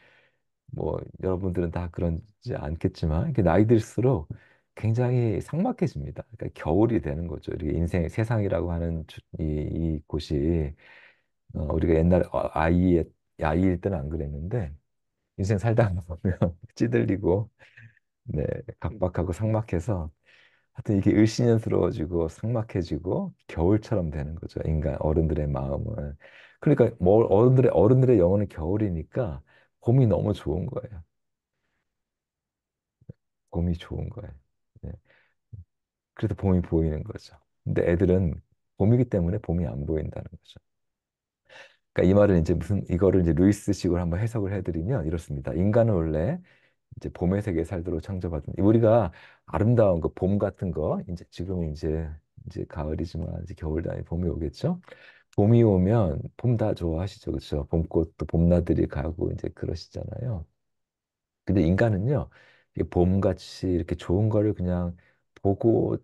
뭐 여러분들은 다 그런지 않겠지만 이렇게 나이 들수록 굉장히 삭막해집니다. 그러니까 겨울이 되는 거죠. 이렇게 인생 세상이라고 하는 이 곳이 우리가 옛날 아이일 때는 안 그랬는데 인생 살다 보면 찌들리고 네 각박하고 삭막해서 하여튼 이게 을씨년스러워지고 삭막해지고 겨울처럼 되는 거죠. 인간 어른들의 마음은. 그러니까 뭐 어른들의 영혼은 겨울이니까 봄이 너무 좋은 거예요. 봄이 좋은 거예요. 네. 그래서 봄이 보이는 거죠. 근데 애들은 봄이기 때문에 봄이 안 보인다는 거죠. 그러니까 이 말은 이제 무슨 이거를 이제 루이스식으로 한번 해석을 해드리면 이렇습니다. 인간은 원래 이제 봄의 세계에 살도록 창조받은 우리가 아름다운 거, 봄 같은 거 이제 지금 이제 가을이지만 이제 겨울 다니 봄이 오겠죠. 봄이 오면 봄 다 좋아하시죠, 그렇죠? 봄꽃도 봄나들이 가고 이제 그러시잖아요. 근데 인간은요, 이게 봄같이 이렇게 좋은 거를 그냥 보고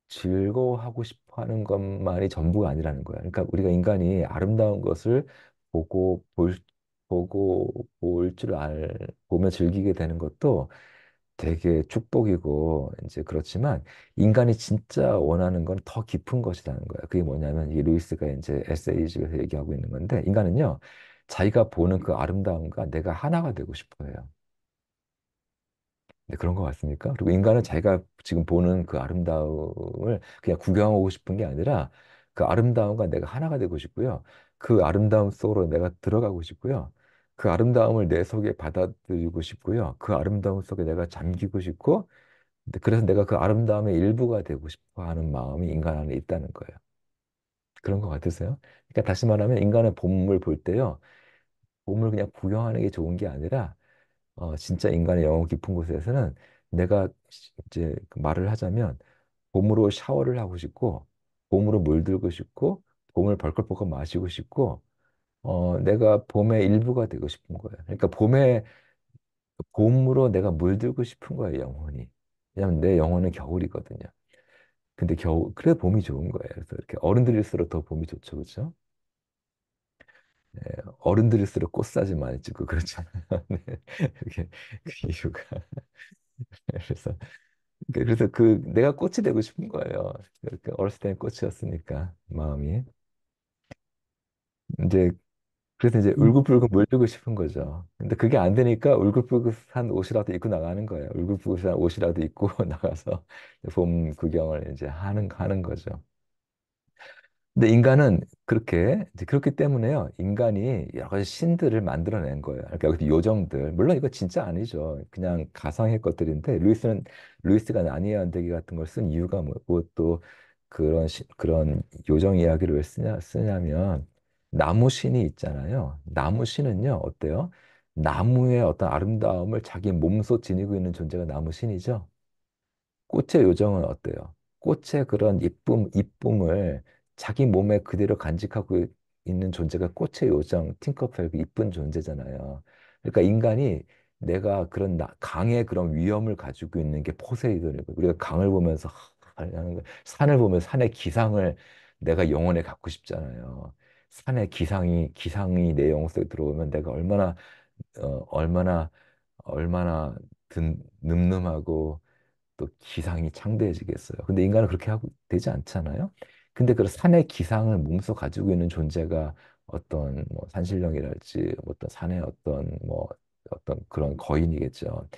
즐거워하고 싶어 하는 것만이 전부가 아니라는 거야. 그러니까 우리가 인간이 아름다운 것을 보고 보고 볼 줄 보며 즐기게 되는 것도 되게 축복이고 이제 그렇지만 인간이 진짜 원하는 건 더 깊은 것이라는 거야. 그게 뭐냐면 이 루이스가 이제 에세이집에서 얘기하고 있는 건데 인간은요, 자기가 보는 그 아름다움과 내가 하나가 되고 싶어 해요. 네, 그런 것 같습니까? 그리고 인간은 자기가 지금 보는 그 아름다움을 그냥 구경하고 싶은 게 아니라 그 아름다움과 내가 하나가 되고 싶고요. 그 아름다움 속으로 내가 들어가고 싶고요. 그 아름다움을 내 속에 받아들이고 싶고요. 그 아름다움 속에 내가 잠기고 싶고, 그래서 내가 그 아름다움의 일부가 되고 싶어 하는 마음이 인간 안에 있다는 거예요. 그런 것 같으세요? 그러니까 다시 말하면 인간은 봄을 볼 때요. 봄을 그냥 구경하는 게 좋은 게 아니라 진짜 인간의 영혼 깊은 곳에서는 내가 이제 그 말을 하자면 봄으로 샤워를 하고 싶고 봄으로 물들고 싶고, 봄을 벌컥벌컥 마시고 싶고, 내가 봄의 일부가 되고 싶은 거예요. 그러니까 봄으로 내가 물들고 싶은 거예요, 영혼이. 왜냐면 내 영혼은 겨울이거든요. 근데 그래 봄이 좋은 거예요. 그래서 이렇게 어른들일수록 더 봄이 좋죠, 그렇죠? 네, 어른들일수록 꽃사진 많이 찍고 그렇잖아요. 네, 그게 그 이유가. 그래서 내가 꽃이 되고 싶은 거예요. 이렇게 어렸을 때는 꽃이었으니까 마음이. 이제 그래서 이제 울긋불긋 물들고 싶은 거죠. 근데 그게 안 되니까 울긋불긋한 옷이라도 입고 나가는 거예요. 울긋불긋한 옷이라도 입고 나가서 봄 구경을 이제 하는 거죠. 근데 인간은 그렇게 이제 그렇기 때문에요. 인간이 여러 가지 신들을 만들어낸 거예요. 그러니까 여기 요정들. 물론 이거 진짜 아니죠. 그냥 가상의 것들인데 루이스가 나니아 연대기 같은 걸 쓴 이유가 뭐고 또 그런 요정 이야기를 왜 쓰냐면 나무 신이 있잖아요. 나무 신은요 어때요? 나무의 어떤 아름다움을 자기 몸소 지니고 있는 존재가 나무 신이죠. 꽃의 요정은 어때요? 꽃의 그런 이쁨을 자기 몸에 그대로 간직하고 있는 존재가 꽃의 요정, 팅커벨 그 이쁜 존재잖아요. 그러니까 인간이 내가 강의 그런 위엄을 가지고 있는 게 포세이돈이고 우리가 강을 보면서 하는 거, 산을 보면 산의 기상을 내가 영혼에 갖고 싶잖아요. 산의 기상이 내 영혼 속에 들어오면 내가 얼마나 얼마나 늠름하고 또 기상이 창대해지겠어요. 근데 인간은 그렇게 하고 되지 않잖아요. 근데 그 산의 기상을 몸소 가지고 있는 존재가 어떤 뭐 산신령이랄지 어떤 산의 어떤 그런 거인이겠죠.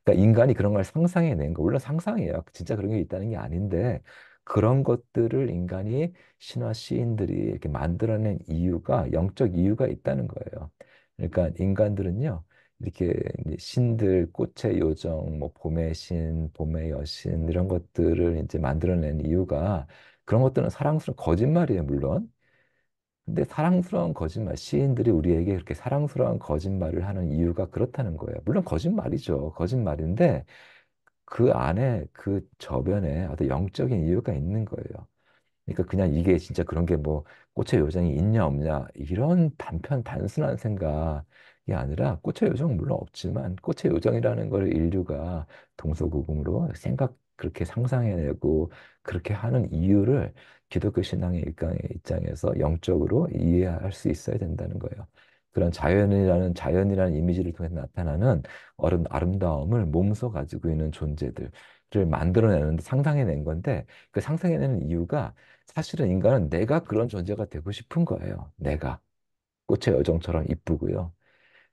그러니까 인간이 그런 걸 상상해낸 거, 물론 상상이에요. 진짜 그런 게 있다는 게 아닌데, 그런 것들을 인간이 신화 시인들이 이렇게 만들어낸 이유가, 영적 이유가 있다는 거예요. 그러니까 인간들은요, 이렇게 이제 신들, 꽃의 요정, 뭐 봄의 신, 봄의 여신, 이런 것들을 이제 만들어낸 이유가 그런 것들은 사랑스러운 거짓말이에요, 물론. 근데 사랑스러운 거짓말, 시인들이 우리에게 그렇게 사랑스러운 거짓말을 하는 이유가 그렇다는 거예요. 물론 거짓말이죠. 거짓말인데 그 안에 그 저변에 어떤 영적인 이유가 있는 거예요. 그러니까 그냥 이게 진짜 그런 게 뭐 꽃의 요정이 있냐 없냐 이런 단순한 생각이 아니라 꽃의 요정은 물론 없지만 꽃의 요정이라는 걸 인류가 동서고금으로 그렇게 상상해내고 그렇게 하는 이유를 기독교 신앙의 입장에서 영적으로 이해할 수 있어야 된다는 거예요. 그런 자연이라는 이미지를 통해 나타나는 아름다움을 몸소 가지고 있는 존재들을 만들어내는데 상상해낸 건데 그 상상해내는 이유가 사실은 인간은 내가 그런 존재가 되고 싶은 거예요. 내가 꽃의 여정처럼 이쁘고요.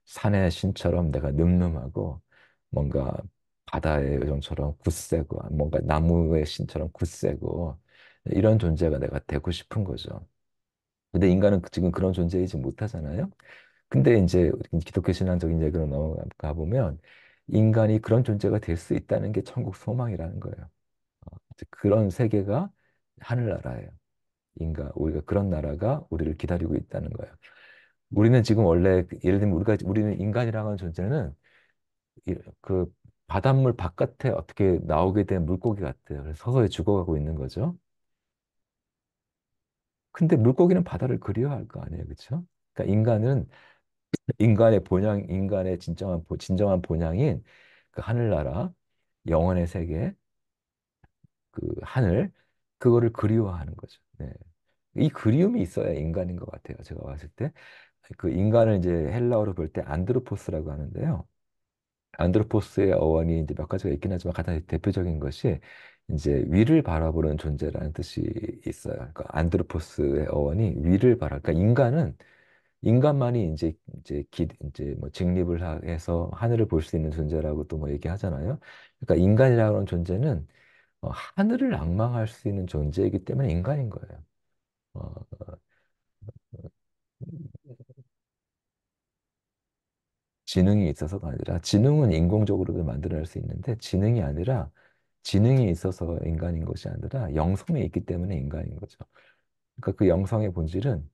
산의 신처럼 내가 늠름하고 뭔가 바다의 여정처럼 굳세고 뭔가 나무의 신처럼 굳세고 이런 존재가 내가 되고 싶은 거죠. 근데 인간은 지금 그런 존재이지 못하잖아요. 근데 이제 기독교 신앙적인 얘기로 넘어가 보면 인간이 그런 존재가 될 수 있다는 게 천국 소망이라는 거예요. 이제 그런 세계가 하늘나라예요. 우리가 그런 나라가 우리를 기다리고 있다는 거예요. 우리는 지금 원래 예를 들면 우리는 인간이라는 하는 존재는 그 바닷물 바깥에 어떻게 나오게 된 물고기 같아요. 그래서 서서히 죽어가고 있는 거죠. 근데 물고기는 바다를 그리워할 거 아니에요, 그렇죠? 그러니까 인간의 진정한 본향인 그 하늘나라, 영원의 세계, 그 하늘, 그거를 그리워하는 거죠. 네. 이 그리움이 있어야 인간인 것 같아요. 제가 봤을 때. 그 인간을 이제 헬라어로 볼 때 안드로포스라고 하는데요. 안드로포스의 어원이 이제 몇 가지가 있긴 하지만 가장 대표적인 것이 이제 위를 바라보는 존재라는 뜻이 있어요. 그러니까 안드로포스의 어원이 위를 그러니까 인간만이 이제 뭐 해서 하늘을 볼 수 있는 존재라고 또 뭐 얘기하잖아요. 그러니까 인간이라는 존재는 하늘을 앙망할 수 있는 존재이기 때문에 인간인 거예요. 어, 지능이 있어서가 아니라 지능은 인공적으로도 만들어낼 수 있는데 지능이 있어서 인간인 것이 아니라 영성이 있기 때문에 인간인 거죠. 그러니까 그 영성의 본질은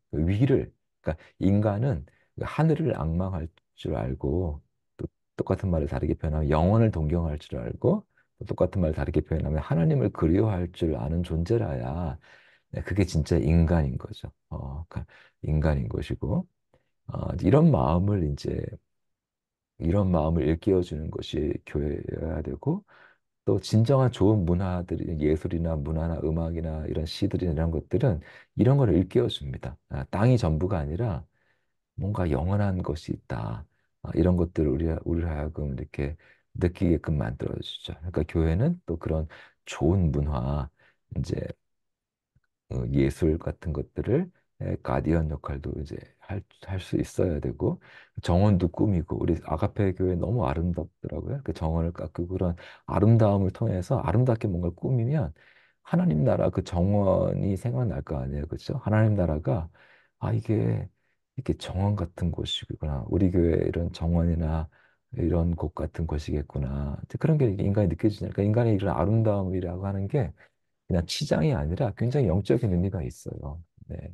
그러니까 인간은 그 하늘을 앙망할 줄 알고 또 똑같은 말을 다르게 표현하면 영원을 동경할 줄 알고 또 똑같은 말을 다르게 표현하면 하나님을 그리워할 줄 아는 존재라야 네, 그게 진짜 인간인 거죠. 인간인 것이고, 이런 마음을 이런 마음을 일깨워주는 것이 교회여야 되고, 또 진정한 좋은 문화들이 예술이나 문화나 음악이나 이런 시들이나 이런 것들은 이런 걸 일깨워줍니다. 땅이 전부가 아니라 뭔가 영원한 것이 있다. 이런 것들을 우리 하여금 이렇게 느끼게끔 만들어주죠. 그러니까 교회는 또 그런 좋은 문화, 이제 예술 같은 것들을 가디언 역할도 이제 할 수 있어야 되고 정원도 꾸미고 우리 아가페 교회 너무 아름답더라고요. 그 정원을 깎고 그런 아름다움을 통해서 아름답게 뭔가 꾸미면 하나님 나라 그 정원이 생각날 거 아니에요. 그렇죠? 하나님 나라가 이게 이렇게 정원 같은 곳이구나. 우리 교회 이런 정원이나 이런 곳 같은 곳이겠구나. 그런 게 인간이 느껴지니까 인간의 이런 아름다움이라고 하는 게 그냥 치장이 아니라 굉장히 영적인 의미가 있어요. 네.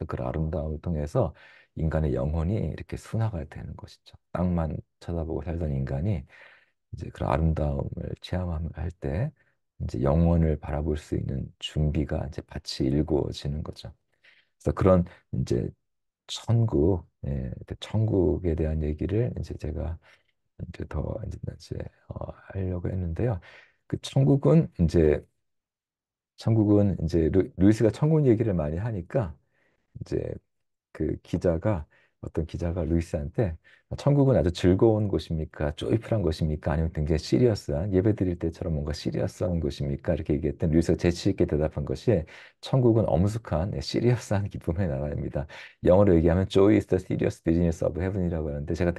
그 아름다움을 통해서 인간의 영혼이 이렇게 순화가 되는 것이죠. 땅만 쳐다보고 살던 인간이 이제 그런 아름다움을 체험할 때 이제 영혼을 바라볼 수 있는 준비가 이제 같이 일구어지는 거죠. 그래서 그런 이제 천국에 대한 얘기를 이제 제가 이제 더 이제 하려고 했는데요. 그 천국은 이제 루이스가 천국 얘기를 많이 하니까 이제 어떤 기자가 루이스한테 천국은 아주 즐거운 곳입니까? 조이풀한 곳입니까? 아니면 굉장히 시리어스한 예배 드릴 때처럼 뭔가 시리어스한 곳입니까? 이렇게 얘기했던 루이스가 재치 있게 대답한 것이 천국은 엄숙한 시리어스한 기쁨의 나라입니다. 영어로 얘기하면 Joy is the serious business of heaven이라고 하는데 제가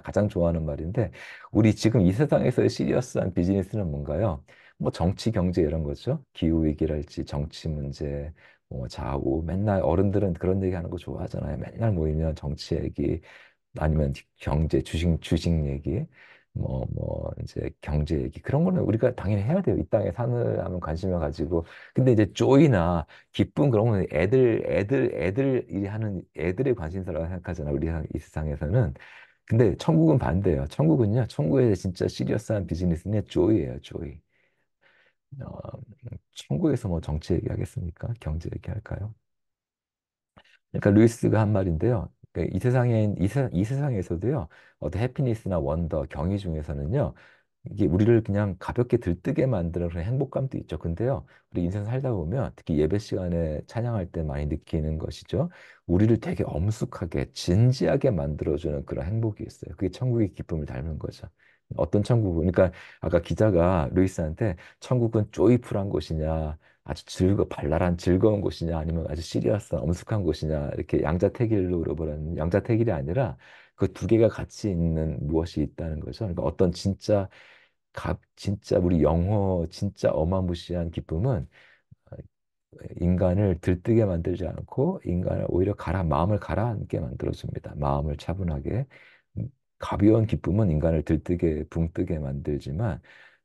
가장 좋아하는 말인데 우리 지금 이 세상에서의 시리어스한 비즈니스는 뭔가요? 뭐 정치, 경제 이런 거죠. 기후 위기랄지 정치 문제, 뭐 좌우 맨날 어른들은 그런 얘기 하는 거 좋아하잖아요. 맨날 모이면 정치 얘기 아니면 경제 주식 얘기 뭐 이제 경제 얘기 그런 거는 우리가 당연히 해야 돼요. 이 땅에 사느라면 관심을 가지고 근데 이제 조이나 기쁨 그런 거는 애들이 하는 애들의 관심사라고 생각하잖아. 이 세상에서는. 근데 천국은 반대예요. 천국에 진짜 시리어스한 비즈니스는 조이예요, 조이. 천국에서 뭐 정치 얘기하겠습니까? 경제 얘기할까요? 그러니까 루이스가 한 말인데요. 그러니까 이 세상에서도요. 어떤 해피니스나 원더, 경이 중에서는요. 이게 우리를 그냥 가볍게 들뜨게 만드는 그런 행복감도 있죠. 근데요. 우리 인생 살다 보면 특히 예배 시간에 찬양할 때 많이 느끼는 것이죠. 우리를 되게 엄숙하게 진지하게 만들어주는 그런 행복이 있어요. 그게 천국의 기쁨을 닮은 거죠. 어떤 천국은 그러니까 아까 기자가 루이스한테 천국은 조이풀한 곳이냐 발랄한 즐거운 곳이냐 아니면 아주 시리어스한 엄숙한 곳이냐 이렇게 양자택일로 물어보는 양자택일이 아니라 그 두 개가 같이 있는 무엇이 있다는 거죠. 그러니까 어떤 진짜 우리 진짜 어마무시한 기쁨은 인간을 들뜨게 만들지 않고 인간을 오히려 마음을 가라앉게 만들어줍니다. 마음을 차분하게. 가벼운 기쁨은 인간을 들뜨게, 붕뜨게 만들지만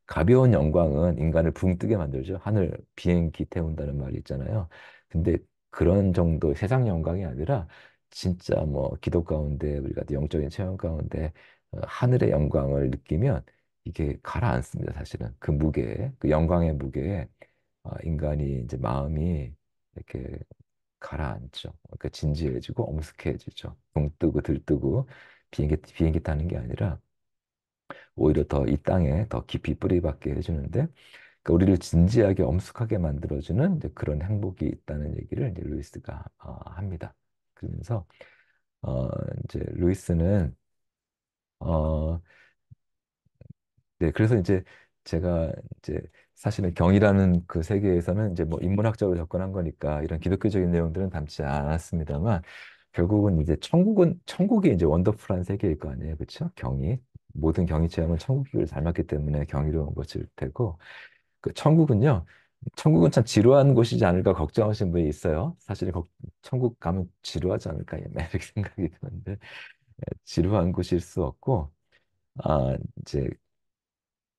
가벼운 영광은 인간을 붕뜨게 만들죠. 하늘 비행기 태운다는 말이 있잖아요. 근데 그런 정도 세상 영광이 아니라 진짜 뭐 기도 가운데 우리가 영적인 체험 가운데 하늘의 영광을 느끼면 이게 가라앉습니다. 사실은 그 무게에, 그 영광의 무게에 인간이 이제 마음이 이렇게 가라앉죠. 그러니까 진지해지고 엄숙해지죠. 붕 뜨고 들뜨고 비행기 타는 게 아니라 오히려 더 이 땅에 더 깊이 뿌리 박게 해주는데 그러니까 우리를 진지하게 엄숙하게 만들어주는 이제 그런 행복이 있다는 얘기를 이제 루이스가 합니다. 그러면서 어, 이제 루이스는 어, 네, 그래서 이제 제가 이제 사실은 경이라는 그 세계에서는 이제 뭐 인문학적으로 접근한 거니까 이런 기독교적인 내용들은 담지 않았습니다만 결국은 이제 천국이 이제 원더풀한 세계일 거 아니에요, 그렇죠? 경이 모든 경이 체험은 천국을 닮았기 때문에 경이로운 것일 테고 그 천국은 참 지루한 곳이지 않을까 걱정하시는 분이 있어요. 사실 천국 가면 지루하지 않을까 이렇게 생각이 드는데 지루한 곳일 수 없고 이제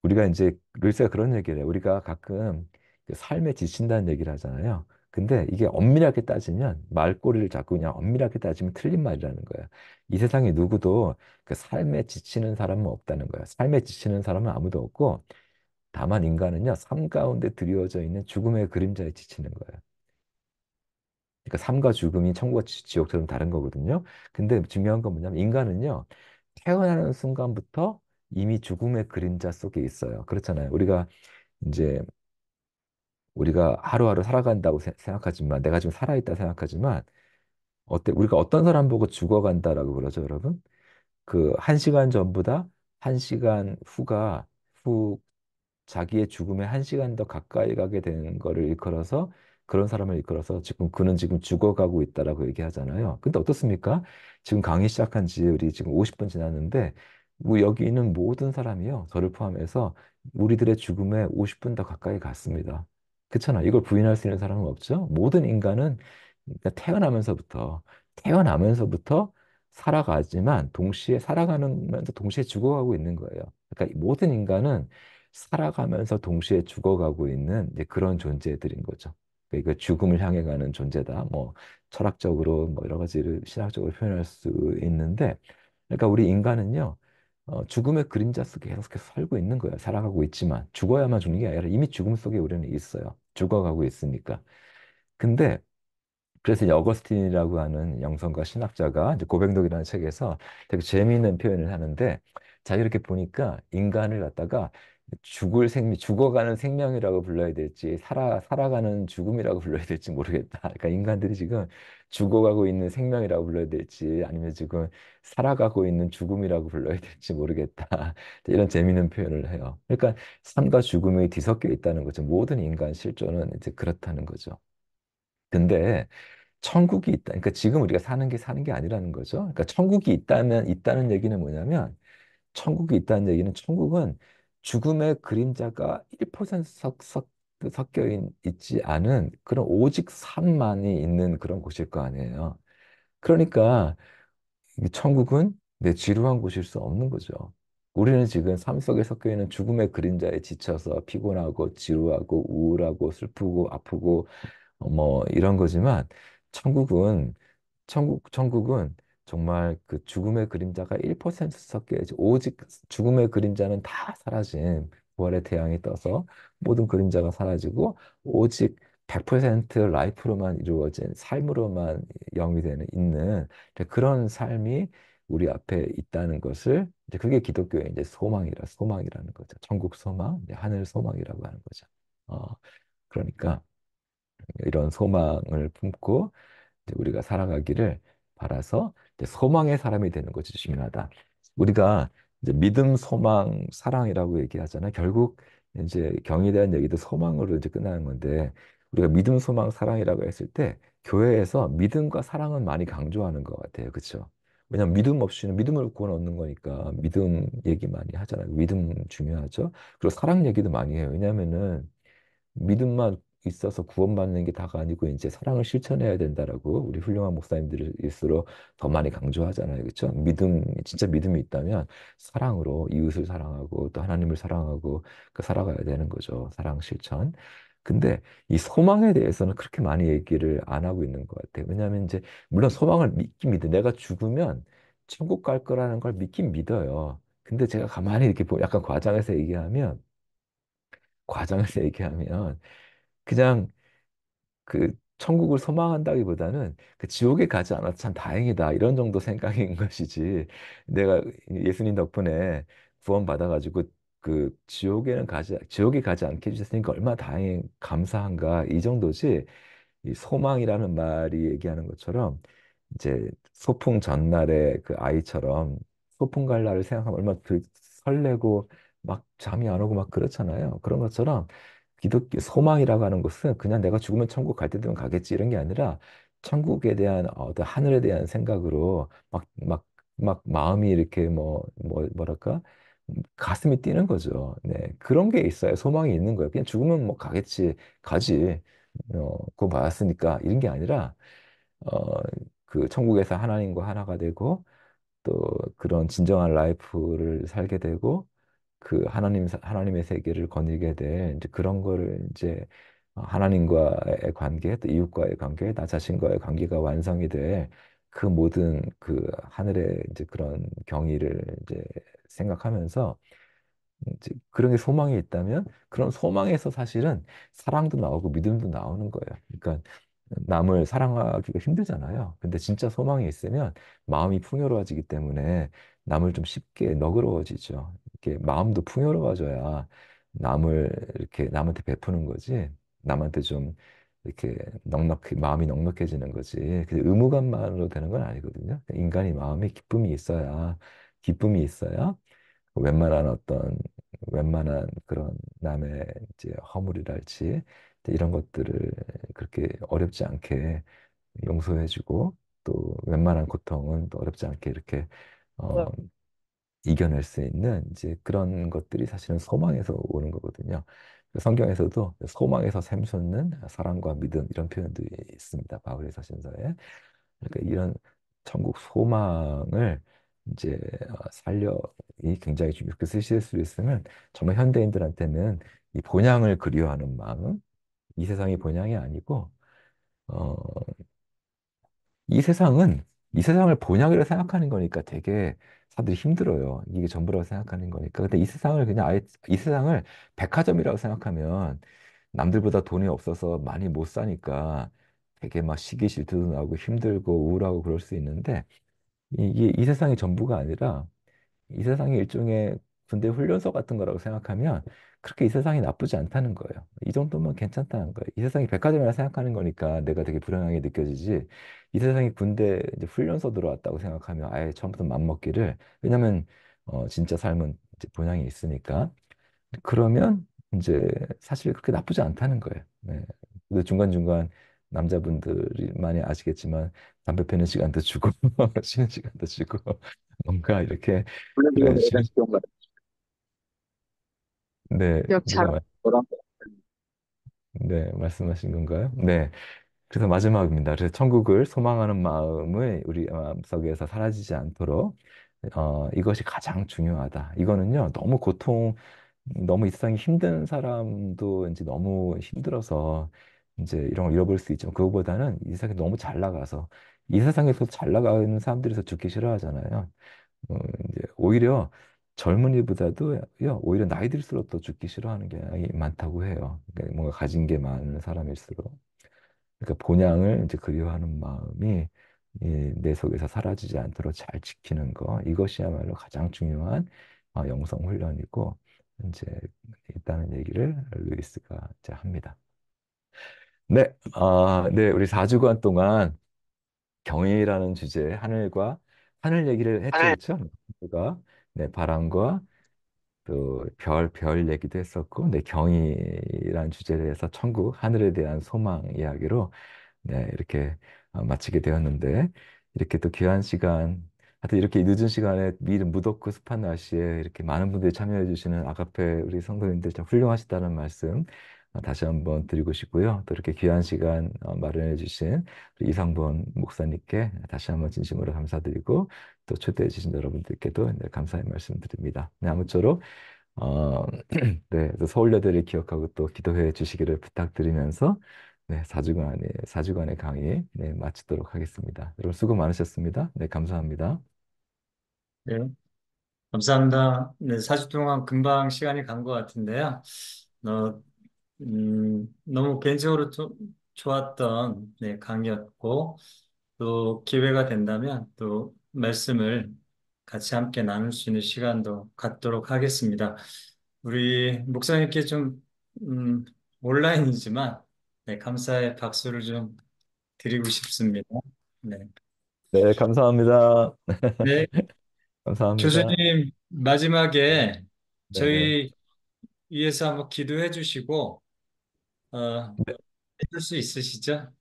우리가 이제 루이스가 그런 얘기를 해요. 우리가 가끔 그 삶에 지친다는 얘기를 하잖아요. 근데 이게 엄밀하게 따지면 말꼬리를 잡고 그냥 엄밀하게 따지면 틀린 말이라는 거예요. 이 세상에 누구도 그 삶에 지치는 사람은 없다는 거예요. 삶에 지치는 사람은 아무도 없고 다만 인간은요, 삶 가운데 드리워져 있는 죽음의 그림자에 지치는 거예요. 그러니까 삶과 죽음이 천국과 지옥처럼 다른 거거든요. 근데 중요한 건 뭐냐면 인간은요, 태어나는 순간부터 이미 죽음의 그림자 속에 있어요. 그렇잖아요. 이제 우리가 하루하루 살아간다고 생각하지만 내가 지금 살아있다 생각하지만 우리가 어떤 사람 보고 죽어간다라고 그러죠, 여러분? 그 한 시간 전보다 한 시간 후 자기의 죽음에 한 시간 더 가까이 가게 되는 거를 일컬어서 그런 사람을 일컬어서 지금 그는 지금 죽어가고 있다라고 얘기하잖아요. 근데 어떻습니까? 지금 강의 시작한 지 우리 지금 50분 지났는데 뭐 여기 있는 모든 사람이요. 저를 포함해서 우리들의 죽음에 50분 더 가까이 갔습니다. 그렇잖아. 이걸 부인할 수 있는 사람은 없죠. 모든 인간은 그러니까 태어나면서부터 살아가지만 동시에 살아가면서 동시에 죽어가고 있는 거예요. 그러니까 모든 인간은 살아가면서 동시에 죽어가고 있는 이제 그런 존재들인 거죠. 그러니까 이거 죽음을 향해 가는 존재다. 뭐 철학적으로 뭐 여러 가지를 신학적으로 표현할 수 있는데, 그러니까 우리 인간은요, 죽음의 그림자 속에 계속 살고 있는 거예요. 살아가고 있지만 죽어야만 죽는 게 아니라 이미 죽음 속에 우리는 있어요. 죽어가고 있으니까. 근데 그래서 이제 어거스틴이라고 하는 영성가 신학자가 이제 고백록이라는 책에서 되게 재미있는 표현을 하는데, 자 이렇게 보니까 인간을 갖다가 죽어가는 생명이라고 불러야 될지 살아가는 죽음이라고 불러야 될지 모르겠다. 그러니까 인간들이 지금 죽어가고 있는 생명이라고 불러야 될지 아니면 지금 살아가고 있는 죽음이라고 불러야 될지 모르겠다. 이런 재미있는 표현을 해요. 그러니까 삶과 죽음이 뒤섞여 있다는 거죠. 모든 인간 실존은 이제 그렇다는 거죠. 근데 천국이 있다. 그러니까 지금 우리가 사는 게 아니라는 거죠. 그러니까 천국이 있다는 얘기는 뭐냐면 천국이 있다는 얘기는 천국은 죽음의 그림자가 1% 섞여 있지 않은 그런 오직 삶만이 있는 그런 곳일 거 아니에요. 그러니까 이 천국은 내 지루한 곳일 수 없는 거죠. 우리는 지금 삶 속에 섞여 있는 죽음의 그림자에 지쳐서 피곤하고 지루하고 우울하고 슬프고 아프고 뭐 이런 거지만 천국은 천국은 정말 그 죽음의 그림자가 1% 섞여야지. 오직 죽음의 그림자는 다 사라진 부활의 태양이 떠서 모든 그림자가 사라지고 오직 100% 라이프로만 이루어진 삶으로만 영이 되는 있는 그런 삶이 우리 앞에 있다는 것을 이제 그게 기독교의 이제 소망이라는 거죠. 천국 소망, 이제 하늘 소망이라고 하는 거죠. 그러니까 이런 소망을 품고 이제 우리가 살아가기를 바라서 이제 소망의 사람이 되는 것이 중요하다. 우리가 이제 믿음, 소망, 사랑이라고 얘기하잖아요. 결국 이제 경에 대한 얘기도 소망으로 이제 끝나는 건데 우리가 믿음, 소망, 사랑이라고 했을 때 교회에서 믿음과 사랑은 많이 강조하는 것 같아요. 그렇죠? 왜냐하면 믿음 없이는 믿음을 구원 얻는 거니까 믿음 얘기 많이 하잖아요. 믿음 중요하죠. 그리고 사랑 얘기도 많이 해요. 왜냐하면은 믿음만 있어서 구원받는 게 다가 아니고 이제 사랑을 실천해야 된다라고 우리 훌륭한 목사님들일수록 더 많이 강조하잖아요. 그렇죠? 진짜 믿음이 있다면 사랑으로 이웃을 사랑하고 또 하나님을 사랑하고 살아가야 되는 거죠. 사랑 실천. 근데 이 소망에 대해서는 그렇게 많이 얘기를 안 하고 있는 것 같아요. 왜냐하면 이제 물론 소망을 믿긴 믿어. 내가 죽으면 천국 갈 거라는 걸 믿긴 믿어요. 근데 제가 가만히 이렇게 약간 과장해서 얘기하면 그냥 그 천국을 소망한다기보다는 그 지옥에 가지 않아서 참 다행이다 이런 정도 생각인 것이지 내가 예수님 덕분에 구원받아가지고 그 지옥에 가지 않게 해주셨으니까 얼마나 감사한가 이 정도지 이 소망이라는 말이 얘기하는 것처럼 이제 소풍 전날에 그 아이처럼 소풍 갈 날을 생각하면 얼마나 설레고 막 잠이 안 오고 막 그렇잖아요. 그런 것처럼 기독교 소망이라고 하는 것은 그냥 내가 죽으면 천국 갈 때 되면 가겠지 이런 게 아니라 천국에 대한 어떤 하늘에 대한 생각으로 막 마음이 이렇게 뭐랄까 가슴이 뛰는 거죠. 네. 그런 게 있어요. 소망이 있는 거예요. 그냥 죽으면 뭐 가지. 그거 받았으니까 이런 게 아니라 어, 그 천국에서 하나님과 하나가 되고 또 그런 진정한 라이프를 살게 되고 그 하나님의 세계를 거니게 될 이제 그런 거를 이제 하나님과의 관계, 또 이웃과의 관계, 나 자신과의 관계가 완성이 될 그 모든 그 하늘의 이제 그런 경의를 이제 생각하면서 이제 그런 게 소망이 있다면 그런 소망에서 사실은 사랑도 나오고 믿음도 나오는 거예요. 그러니까 남을 사랑하기가 힘들잖아요. 근데 진짜 소망이 있으면 마음이 풍요로워지기 때문에 남을 좀 쉽게 너그러워지죠. 이렇게 마음도 풍요로워져야 남을 이렇게 남한테 베푸는 거지. 남한테 좀 이렇게 넉넉히 마음이 넉넉해지는 거지. 그 의무감만으로 되는 건 아니거든요. 인간이 마음에 기쁨이 있어야 웬만한 그런 남의 이제 허물이랄지 이런 것들을 그렇게 어렵지 않게 용서해주고 또 웬만한 고통은 또 어렵지 않게 이렇게 어, 이겨낼 수 있는 이제 그런 것들이 사실은 소망에서 오는 거거든요. 성경에서도 소망에서 샘솟는 사랑과 믿음 이런 표현들이 있습니다. 바울의 서신서에. 그러니까 이런 천국 소망을 이제 살려 이 굉장히 좀 이렇게 쓰실 수 있으면 정말 현대인들한테는 이 본향을 그리워하는 마음, 이 세상이 본향이 아니고 어, 이 세상을 본향이라 생각하는 거니까 되게 사람들이 힘들어요. 이게 전부라고 생각하는 거니까. 근데 이 세상을 그냥 아예 이 세상을 백화점이라고 생각하면 남들보다 돈이 없어서 많이 못 사니까 되게 막 시기 질투도 나고 힘들고 우울하고 그럴 수 있는데 이게 이 세상이 전부가 아니라 이 세상이 일종의 군대 훈련소 같은 거라고 생각하면 그렇게 이 세상이 나쁘지 않다는 거예요. 이 정도면 괜찮다는 거예요. 이 세상이 백화점이라 생각하는 거니까 내가 되게 불행하게 느껴지지. 이 세상이 군대 이제 훈련소 들어왔다고 생각하면 아예 처음부터 맘먹기를 왜냐면 진짜 삶은 이제 본향이 있으니까 그러면 이제 사실 그렇게 나쁘지 않다는 거예요. 네. 근데 중간중간 남자분들이 많이 아시겠지만 담배 피는 시간도 주고 쉬는 시간도 주고 뭔가 이렇게 물론 쉬는 예전 기억나. 네 기억 잘 누가 뭐라? 네 말씀하신 건가요? 네. 그래서 마지막입니다. 그래서 천국을 소망하는 마음을 우리 마음속에서 사라지지 않도록 이것이 가장 중요하다. 이거는요, 너무 이 세상이 힘든 사람도 이제 너무 힘들어서 이제 이런 걸 잃어버릴 수 있지만 그거보다는 이 세상이 너무 잘 나가서 이 세상에서 잘 나가는 사람들에서 죽기 싫어하잖아요. 어, 이제 오히려 젊은이보다도 오히려 나이 들수록 더 죽기 싫어하는 게 많다고 해요. 그러니까 뭔가 가진 게 많은 사람일수록. 그러니까 본향을 이제 그리워하는 마음이 내 속에서 사라지지 않도록 잘 지키는 거 이것이야말로 가장 중요한 영성 훈련이고 이제 있다는 얘기를 루이스가 이제 합니다. 네, 네, 우리 4주간 동안 경이라는 주제 하늘 얘기를 했죠, 하늘 그렇죠? 우리가 네, 바람과 또 별 얘기도 했었고, 네, 경이라는 주제에 대해서 천국, 하늘에 대한 소망 이야기로 네, 이렇게 마치게 되었는데, 이렇게 또 귀한 시간, 하여튼 이렇게 늦은 시간에 미리 무덥고 습한 날씨에 이렇게 많은 분들이 참여해 주시는 아가페 우리 성도님들 참 훌륭하시다는 말씀 다시 한번 드리고 싶고요. 또 이렇게 귀한 시간 마련해 주신 우리 이상본 목사님께 다시 한번 진심으로 감사드리고 또 초대해 주신 여러분들께도 네, 감사의 말씀 드립니다. 네, 아무쪼록 네, 또 서울여대를 기억하고 또 기도해 주시기를 부탁드리면서 네, 4주간의 강의 네, 마치도록 하겠습니다. 여러분 수고 많으셨습니다. 네, 감사합니다. 네, 감사합니다. 네, 4주 동안 금방 시간이 간 것 같은데요. 어, 너무 개인적으로 좀 좋았던 네, 강의였고, 또 기회가 된다면 또 말씀을 같이 함께 나눌 수 있는 시간도 갖도록 하겠습니다. 우리 목사님께 좀, 온라인이지만, 네, 감사의 박수를 좀 드리고 싶습니다. 네. 네, 감사합니다. 네, 감사합니다. 교수님, 네, 마지막에 네네. 저희 위해서 한번 기도해 주시고, 어, 네. 해줄 수 있으시죠?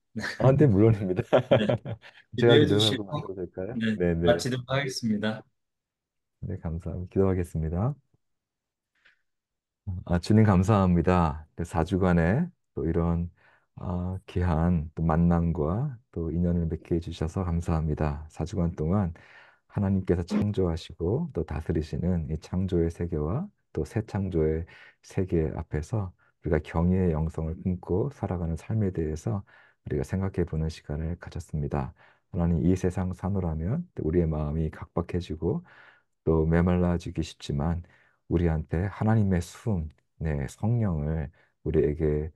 네, 물론입니다. 네, 제가 기도해 기도하고 주시고, 마쳐도 될까요? 네, 네네. 마치도록 하겠습니다. 네, 감사합니다. 기도하겠습니다. 주님 감사합니다. 4주간의 또 이런 귀한 또 만남과 또 인연을 맺게 해주셔서 감사합니다. 4주간 동안 하나님께서 창조하시고 또 다스리시는 이 창조의 세계와 또 새 창조의 세계 앞에서 우리가 경외의 영성을 품고 살아가는 삶에 대해서 우리가 생각해 보는 시간을 가졌습니다. 하나님 이 세상 사노라면 우리의 마음이 각박해지고 또 메말라지기 쉽지만 우리한테 하나님의 네, 성령을 우리에게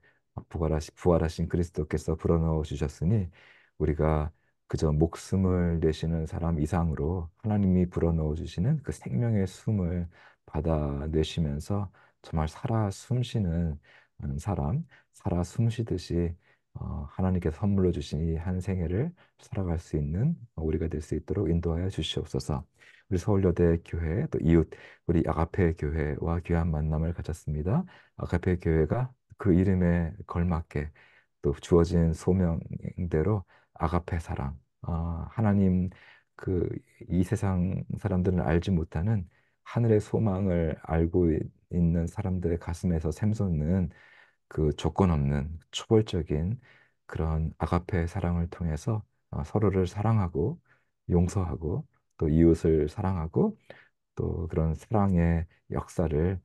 부활하신 그리스도께서 불어넣어 주셨으니 우리가 그저 목숨을 내시는 사람 이상으로 하나님이 불어넣어 주시는 그 생명의 숨을 받아내시면서 정말 살아 숨쉬는 사람, 살아 숨쉬듯이 하나님께서 선물로 주신 이 한 생애를 살아갈 수 있는 우리가 될 수 있도록 인도하여 주시옵소서. 우리 서울여대 교회 또 이웃 우리 아가페 교회와 귀한 만남을 가졌습니다. 아가페 교회가 그 이름에 걸맞게 또 주어진 소명대로 아가페 사랑, 하나님 그 이 세상 사람들은 알지 못하는 하늘의 소망을 알고 있는 사람들의 가슴에서 샘솟는 그 조건 없는 초벌적인 그런 아가페 사랑을 통해서 서로를 사랑하고 용서하고 또 이웃을 사랑하고 또 그런 사랑의 역사를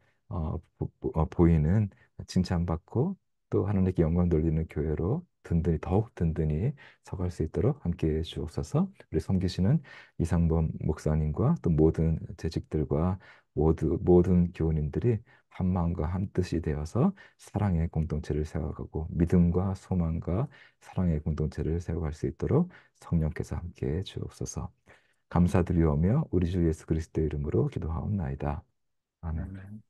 보이는 칭찬받고 또 하나님께 영광 돌리는 교회로 든든히 더욱 든든히 서갈 수 있도록 함께해 주옵소서. 우리 섬기시는 이상범 목사님과 또 모든 재직들과 모든 교우님들이 한 마음과 한 뜻이 되어서 사랑의 공동체를 세워가고 믿음과 소망과 사랑의 공동체를 세워갈 수 있도록 성령께서 함께해 주옵소서. 감사드리오며 우리 주 예수 그리스도의 이름으로 기도하옵나이다. 아멘. 아멘.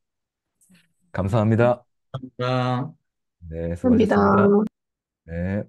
감사합니다. 감사합니다. 네, 합니다. 수고하셨습니다. 네.